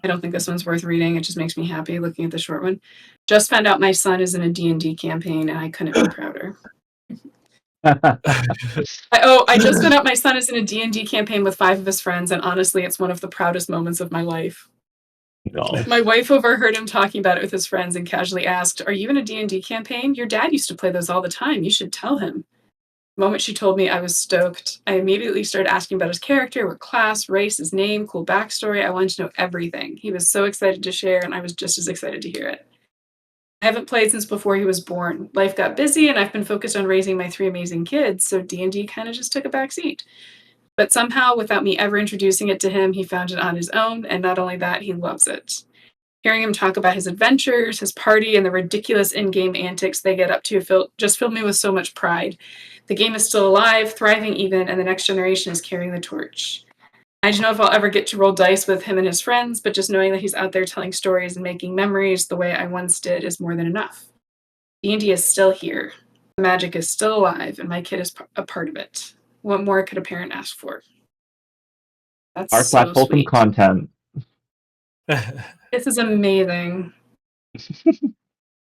don't think this one's worth reading. It just makes me happy looking at the short one. Just found out my son is in a D&D campaign, and I couldn't be prouder. I just found out my son is in a D&D campaign with 5 of his friends, and honestly, it's one of the proudest moments of my life. No. My wife overheard him talking about it with his friends and casually asked, "Are you in a D&D campaign? Your dad used to play those all the time. You should tell him." The moment she told me, I was stoked. I immediately started asking about his character, what class, race, his name, cool backstory. I wanted to know everything. He was so excited to share, and I was just as excited to hear it. I haven't played since before he was born. Life got busy, and I've been focused on raising my 3 amazing kids, so D&D kind of just took a back seat. But somehow, without me ever introducing it to him, he found it on his own, and not only that, he loves it. Hearing him talk about his adventures, his party, and the ridiculous in-game antics they get up to just filled me with so much pride. The game is still alive, thriving even, and the next generation is carrying the torch. I don't know if I'll ever get to roll dice with him and his friends, but just knowing that he's out there telling stories and making memories the way I once did is more than enough. D&D is still here. The magic is still alive, and my kid is a part of it. What more could a parent ask for? That's so Fulsome sweet. content. This is amazing.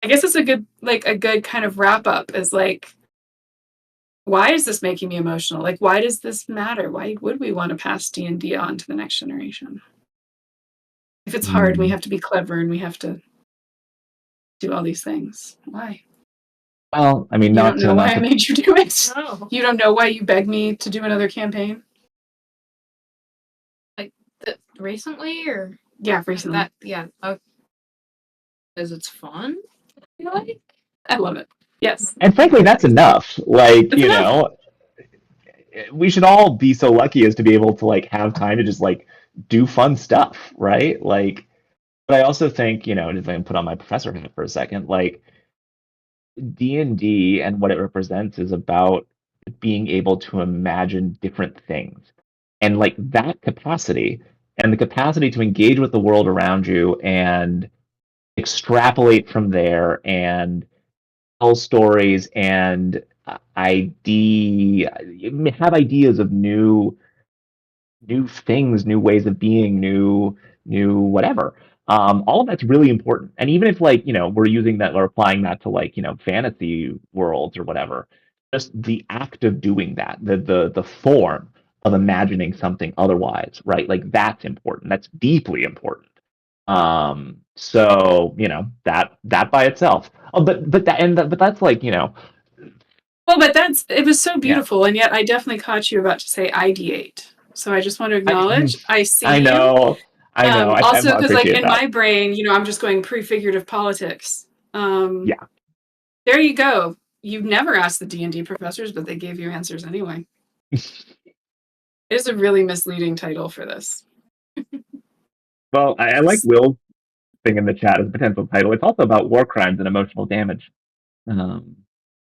I guess it's a good kind of wrap up is like, why is this making me emotional? Like, why does this matter? Why would we want to pass D&D on to the next generation? If it's hard, we have to be clever and we have to do all these things. Why? Well, I mean, you don't know why I made you do it. No. You don't know why you begged me to do another campaign? Recently, or? Yeah, recently. Because it's fun. I love it. Yes. And frankly, that's enough. Like, It's enough. We should all be so lucky as to be able to like have time to just like do fun stuff, right? Like, but I also think, if I can put on my professor hat for a second, like D&D and what it represents is about being able to imagine different things. And like that capacity and the capacity to engage with the world around you and extrapolate from there and tell stories and have ideas of new things, new ways of being, new whatever. All of that's really important. And even if like, we're using that or applying that to like, fantasy worlds or whatever, just the act of doing that, the form of imagining something otherwise, right? Like that's important. That's deeply important. So, that by itself. Oh, but that's like, Well, but it was so yeah. beautiful, and yet I definitely caught you about to say ideate. So I just want to I, acknowledge I see I you. know. I know. I Also, because like appreciate in that. my brain, I'm just going prefigurative politics. Yeah. There you go. You never asked the D&D professors, but they gave you answers anyway. It is a really misleading title for this. Well, I like Will's thing in the chat as a potential title. It's also about war crimes and emotional damage.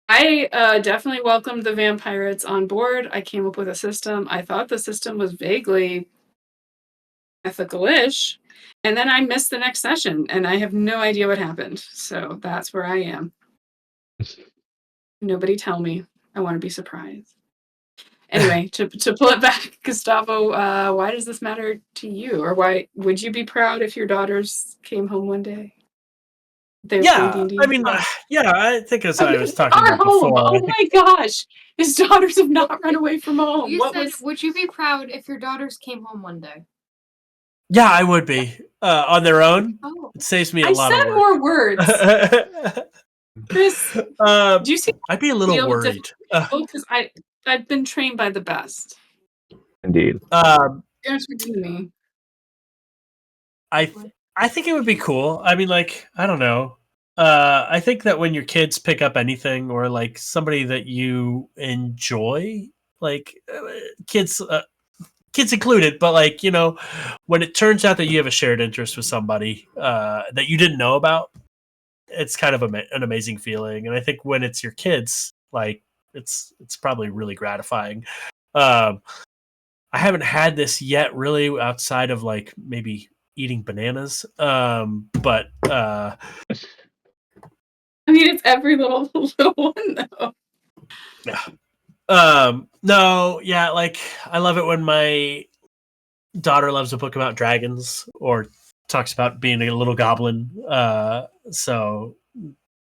I definitely welcomed the vampirates on board. I came up with a system. I thought the system was vaguely ethical-ish, and then I missed the next session, and I have no idea what happened. So that's where I am. Nobody tell me. I want to be surprised. Anyway, to pull it back, Gustavo, why does this matter to you? Or why would you be proud if your daughters came home one day? They were playing D&D? I mean, yeah, I think as I was talking Our about home! before. Oh my gosh! His daughters have not run away from home. You said, would you be proud if your daughters came home one day? Yeah, I would be. On their own, Oh. it saves me a I lot said of work. more words. Chris, do you see I'd be a little deal with worried. because I've been trained by the best. Indeed. You're forgiving me. I think it would be cool. I mean, like, I don't know. I think that when your kids pick up anything or like somebody that you enjoy, like kids included, but like, when it turns out that you have a shared interest with somebody that you didn't know about, it's kind of an amazing feeling. And I think when it's your kids, like it's probably really gratifying. I haven't had this yet really outside of like maybe eating bananas. But I mean, it's every little one though. Yeah. No, yeah, like I love it when my daughter loves a book about dragons or talks about being a little goblin. So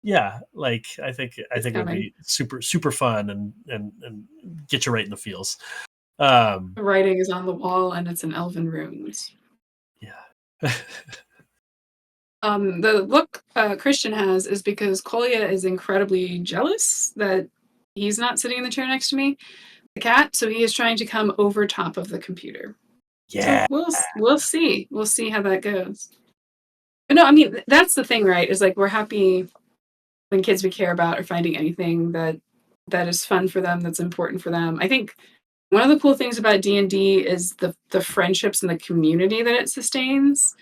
yeah, like I think it would be super fun and get you right in the feels. The writing is on the wall and it's in elven runes. Yeah. The look Christian has is because Kolya is incredibly jealous that he's not sitting in the chair next to me, the cat. So he is trying to come over top of the computer. Yeah. So we'll see. We'll see how that goes. But no, I mean that's the thing, right? Is like we're happy when kids we care about are finding anything that is fun for them, that's important for them. I think one of the cool things about D&D is the friendships and the community that it sustains.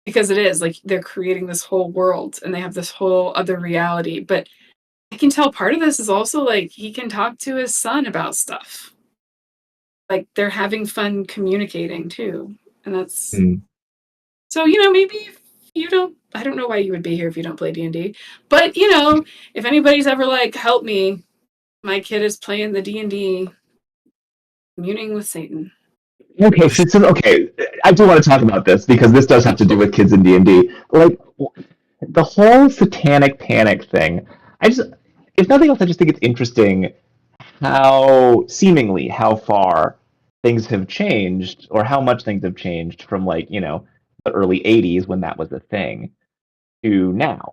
Because it is like they're creating this whole world and they have this whole other reality. But I can tell part of this is also like he can talk to his son about stuff. Like they're having fun communicating too. And that's so, maybe if you don't, I don't know why you would be here if you don't play D&D. But, if anybody's ever like, help me, my kid is playing the D&D communing with Satan. Okay, okay, I do want to talk about this because this does have to do with kids in D&D. Like the whole satanic panic thing. If nothing else, I just think it's interesting how far things have changed or how much things have changed from like, the early 80s when that was a thing to now.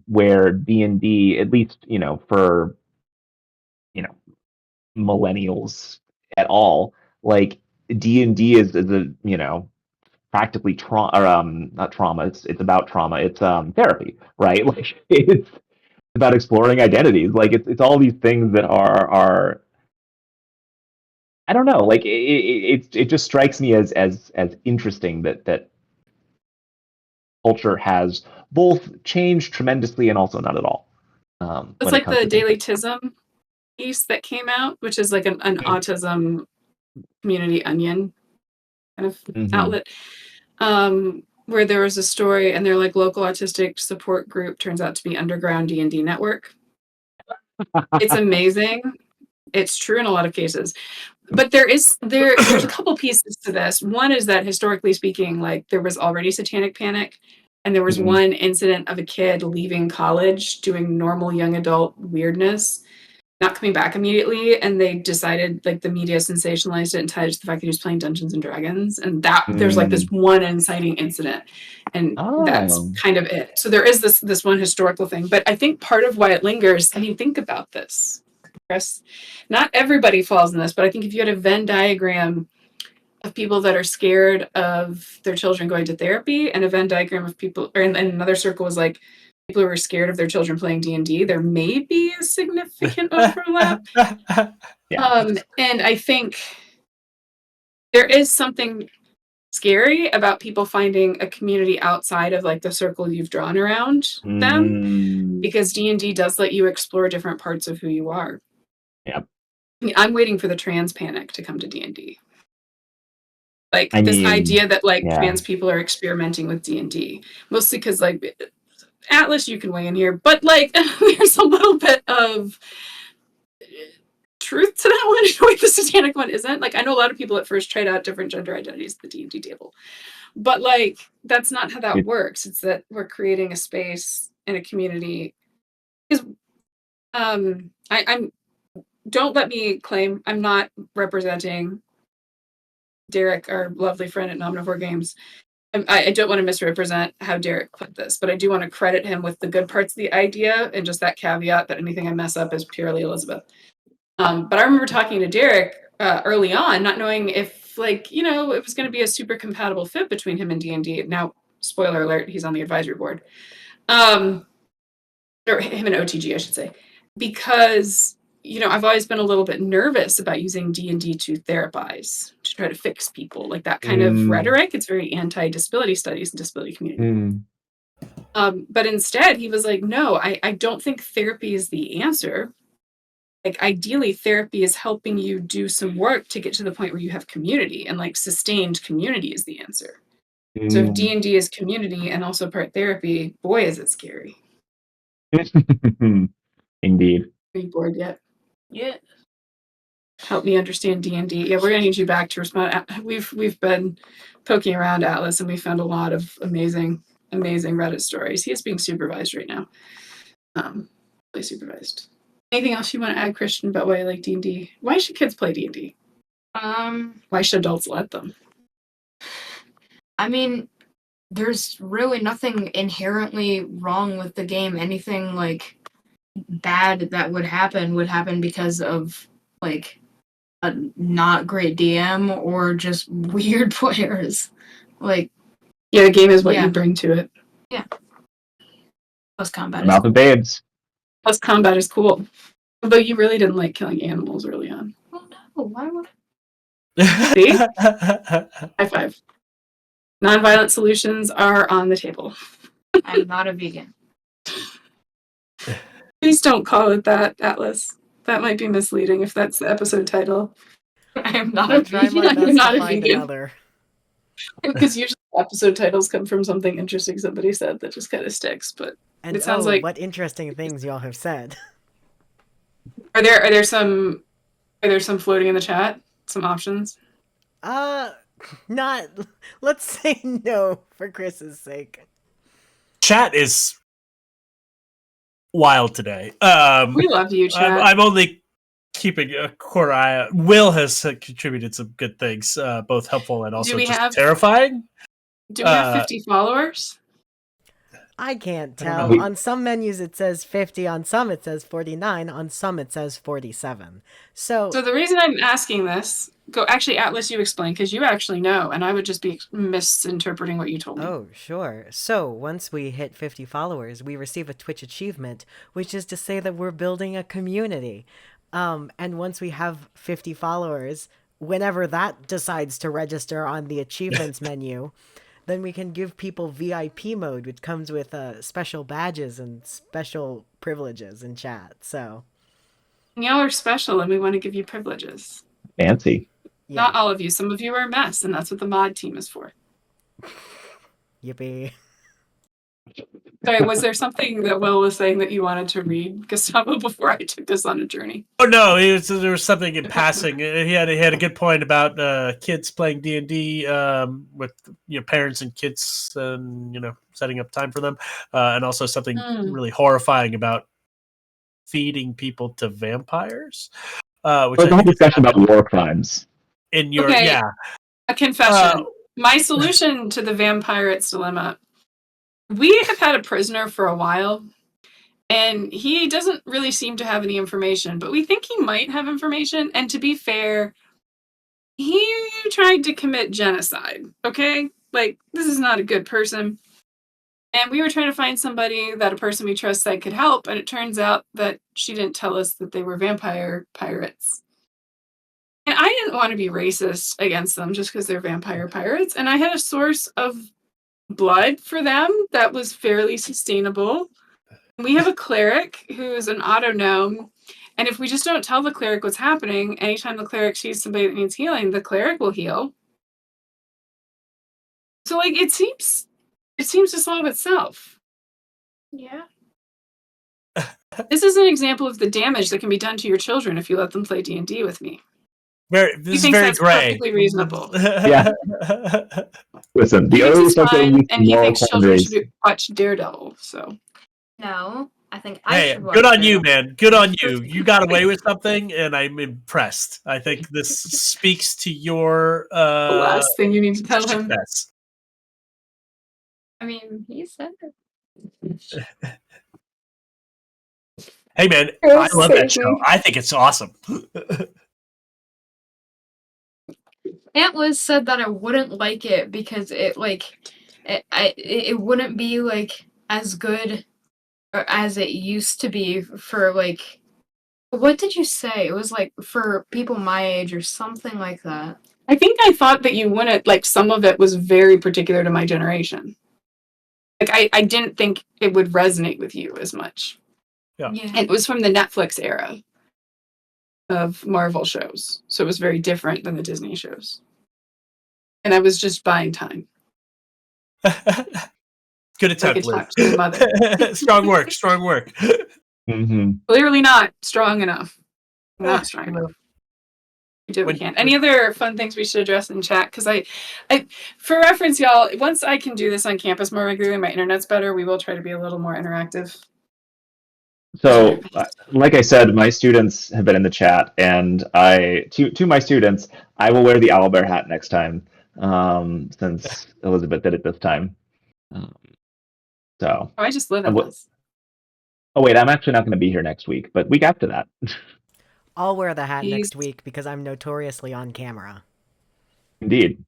Where D&D, at least, for, millennials at all, like D&D is a practically not trauma. It's about trauma. It's therapy, right? Like it's about exploring identities. Like it's all these things that are I don't know. Like it just strikes me as interesting that culture has both changed tremendously and also not at all. It's when it like comes the to things Daily Tism piece that came out, which is like an autism community onion kind of outlet, where there was a story, and their like local autistic support group turns out to be underground D&D network. It's amazing. It's true in a lot of cases. But there's a couple pieces to this. One is that historically speaking, like there was already satanic panic, and there was one incident of a kid leaving college doing normal young adult weirdness, not coming back immediately, and they decided, like the media sensationalized it and tied it to the fact that he was playing Dungeons and Dragons, and that there's like this one inciting incident, and that's kind of it. So there is this one historical thing, but I think part of why it lingers, I mean, think about this, Chris. Not everybody falls in this, but I think if you had a Venn diagram of people that are scared of their children going to therapy, and a Venn diagram of people, or in another circle was like people who are scared of their children playing D&D, there may be a significant overlap. And I think there is something scary about people finding a community outside of like the circle you've drawn around them, because D&D does let you explore different parts of who you are. Yeah. I mean, I'm waiting for the trans panic to come to D&D. Like this idea that like trans people are experimenting with D&D, mostly because like Atlas, you can weigh in here, but like there's a little bit of truth to that one in a way the satanic one isn't. Like I know a lot of people at first tried out different gender identities at the D&D table, but like that's not how that works. It's that we're creating a space in a community. Because I'm don't let me claim I'm not representing Derek, our lovely friend at Nomnivore Games. I don't want to misrepresent how Derek put this, but I do want to credit him with the good parts of the idea, and just that caveat that anything I mess up is purely Elizabeth. But I remember talking to Derek early on, not knowing if, like, you know, it was going to be a super compatible fit between him and D&D. Now, spoiler alert, he's on the advisory board. Or him and OTG, I should say. Because, you know, I've always been a little bit nervous about using D&D to therapize, to try to fix people. Like that kind of rhetoric, it's very anti-disability studies and disability community. But instead, he was like, no, I don't think therapy is the answer. Like ideally, therapy is helping you do some work to get to the point where you have community, and like sustained community is the answer. So if D&D is community and also part therapy, boy, is it scary. Indeed. Are you bored yet? Yeah. Help me understand D&D. Yeah, we're gonna need you back to respond. We've been poking around Atlas, and we found a lot of amazing Reddit stories. He is being supervised right now. Really supervised. Anything else you want to add, Christian, about why you like D&D? Why should kids play D&D? Why should adults let them? I mean, there's really nothing inherently wrong with the game. Anything like bad that would happen because of like a not great DM or just weird players. Like, yeah, the game is what you bring to it. Yeah. Plus combat. Mouth of babes. Plus combat is cool. Although you really didn't like killing animals early on. Oh no, why would See? High five. Nonviolent solutions are on the table. I'm not a vegan. Please don't call it that, Atlas. That might be misleading if that's the episode title. I am not I'll a try vegan. my I'm best not to a find vegan. another. Because usually episode titles come from something interesting somebody said that just kind of sticks. But And it sounds like what interesting things y'all have said. are there some floating in the chat? Some options? Not. Let's say no for Chris's sake. Chat is wild today. We love you, chat. I'm only keeping a quarter eye out. Will has contributed some good things, both helpful and also just terrifying. Do we have 50 followers? I can't I don't tell. know. On some menus it says 50, on some it says 49, on some it says 47. So the reason I'm asking this, actually, Atlas, you explain, because you actually know, and I would just be misinterpreting what you told me. Oh, sure. So, once we hit 50 followers, we receive a Twitch achievement, which is to say that we're building a community. And once we have 50 followers, whenever that decides to register on the achievements menu, then we can give people VIP mode, which comes with special badges and special privileges in chat. So, And y'all are special, and we want to give you privileges. Fancy. yeah. Not all of you. Some of you are a mess, and that's what the mod team is for. Yippee. Sorry, was there something that Will was saying that you wanted to read, Gustavo, before I took this on a journey? Oh no, there was something in passing. He had a good point about kids playing D&D with parents and kids, and setting up time for them, and also something really horrifying about feeding people to vampires. Which There's a whole discussion about war crimes. in your Okay. A confession. My solution to the vampirate's dilemma. We have had a prisoner for a while, and he doesn't really seem to have any information, but we think he might have information. And to be fair, he tried to commit genocide, okay? Like, this is not a good person. And we were trying to find somebody that a person we trust that could help, and it turns out that she didn't tell us that they were vampire pirates. And I didn't want to be racist against them just because they're vampire pirates, and I had a source of blood for them that was fairly sustainable. We have a cleric who's an auto gnome, and if we just don't tell the cleric what's happening, anytime the cleric sees somebody that needs healing, the cleric will heal. So, like, it seems to solve itself. Yeah. This is an example of the damage that can be done to your children if you let them play D&D with me. this He is thinks very that's gray. perfectly reasonable. Yeah. Listen, He the thinks early it's start getting fine, these and he moral thinks children quandaries. should watch Daredevil. So No, I think I Hey, should watch good on you, Daredevil. man. Good on you. You got away with something, and I'm impressed. I think this speaks to your the last thing you need to tell him. success. I mean, he said it. Hey, man, Oh, I love that save show. me. I think it's awesome. Atlas said that I wouldn't like it because it wouldn't be like as good as it used to be for like, what did you say? It was like for people my age or something like that. I think I thought that you wouldn't, like, some of it was very particular to my generation. Like, I didn't think it would resonate with you as much. Yeah. And it was from the Netflix era of Marvel shows. So it was very different than the Disney shows. And I was just buying time. Good attempt, Like a talk to your mother. Liz. Strong work. Strong work. Mm-hmm. Clearly not strong enough. Not strong enough. We do what we can. Any other fun things we should address in chat? Because I, for reference, y'all, once I can do this on campus more regularly, my internet's better, we will try to be a little more interactive. So, like I said, my students have been in the chat, and to my students, I will wear the owlbear hat next time, since Elizabeth did it this time. So. I just live in this. Oh wait, I'm actually not going to be here next week, but week after that. I'll wear the hat next week because I'm notoriously on camera. Indeed.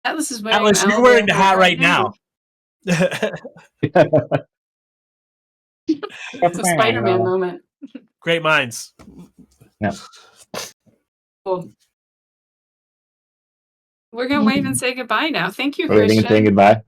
Atlas is wearing Atlas, you're wearing the hat right now. It's a Spider-Man moment. Great minds. Yeah. Cool. We're going to wave and say goodbye now. Thank you, Waving Christian. and saying goodbye.